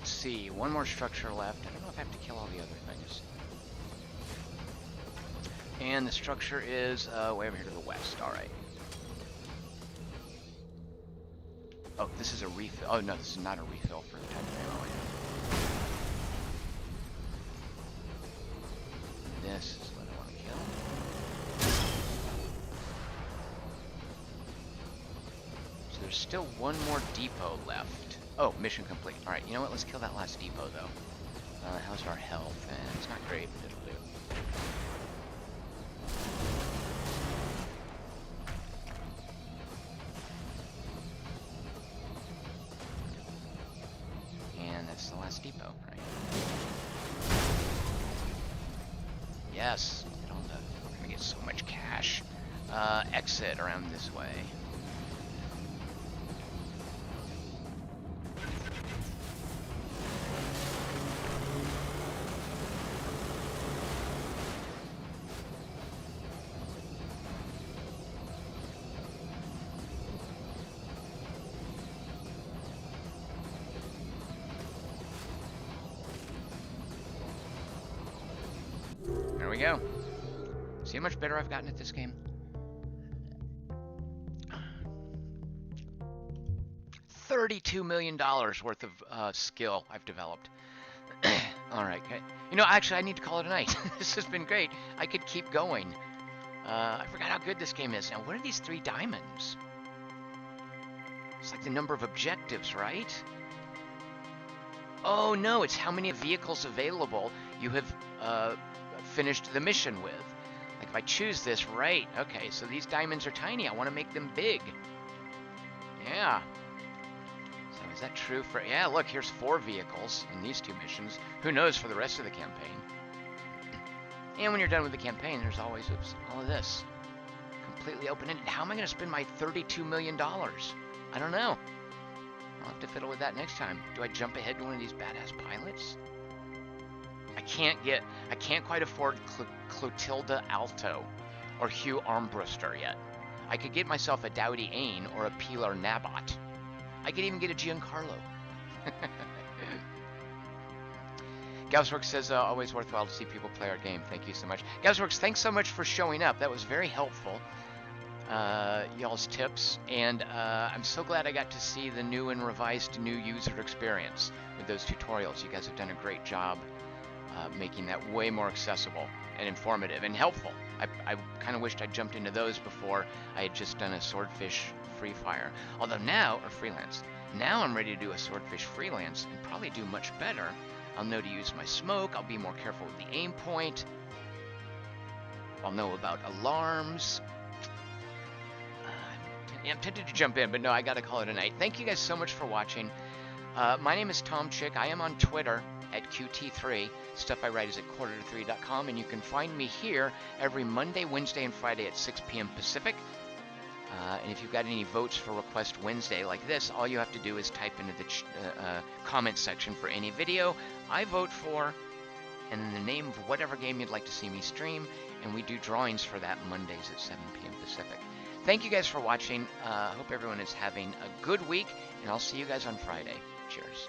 let's see. One more structure left. I don't know if I have to kill all the other things. And the structure is way over here to the west. All right. Oh, this is a refill. Oh, no, this is not a refill for the type of ammo I have. This is what I want to kill. So there's still one more depot left. Oh, mission complete. All right, you know what? Let's kill that last depot, though. How's our health? It's not great, but it'll do. That's the last depot, right? Yes, get on the. We're gonna get so much cash. Exit around this way. There we go. See how much better I've gotten at this game? $32 million worth of skill I've developed. Alright, okay. You know, actually, I need to call it a night. This has been great. I could keep going. I forgot how good this game is. Now, what are these 3 diamonds? It's like the number of objectives, right? Oh, no, it's how many vehicles available you have finished the mission with. Like if I choose this, right, okay, so these diamonds are tiny. I want to make them big. Yeah. So is that true for, yeah, look, here's 4 vehicles in these 2 missions. Who knows for the rest of the campaign. And when you're done with the campaign, there's always, oops, all of this. Completely open-ended. How am I going to spend my $32 million? I don't know. I'll have to fiddle with that next time. Do I jump ahead to one of these badass pilots? I can't quite afford Clotilda Alto or Hugh Armbruster yet. I could get myself a Dowdy Ain or a Pilar Nabot. I could even get a Giancarlo. Gavsworks says, always worthwhile to see people play our game. Thank you so much. Gavsworks, thanks so much for showing up. That was very helpful. Y'all's tips. And I'm so glad I got to see the new and revised new user experience with those tutorials. You guys have done a great job making that way more accessible and informative and helpful. I kind of wished I'd jumped into those before I had just done a Swordfish Free Fire. Although now, or Freelance, now I'm ready to do a Swordfish Freelance and probably do much better. I'll know to use my smoke, I'll be more careful with the aim point, I'll know about alarms. I'm tempted to jump in, but no, I gotta call it a night. Thank you guys so much for watching. My name is Tom Chick. I am on Twitter at QT3. Stuff I write is at quarter-to-3.com, and you can find me here every Monday, Wednesday, and Friday at 6 p.m. Pacific. And if you've got any votes for Request Wednesday like this, all you have to do is type into the comment section for any video I vote for, and then the name of whatever game you'd like to see me stream, and we do drawings for that Mondays at 7 p.m. Pacific. Thank you guys for watching. Hope everyone is having a good week, and I'll see you guys on Friday. Cheers.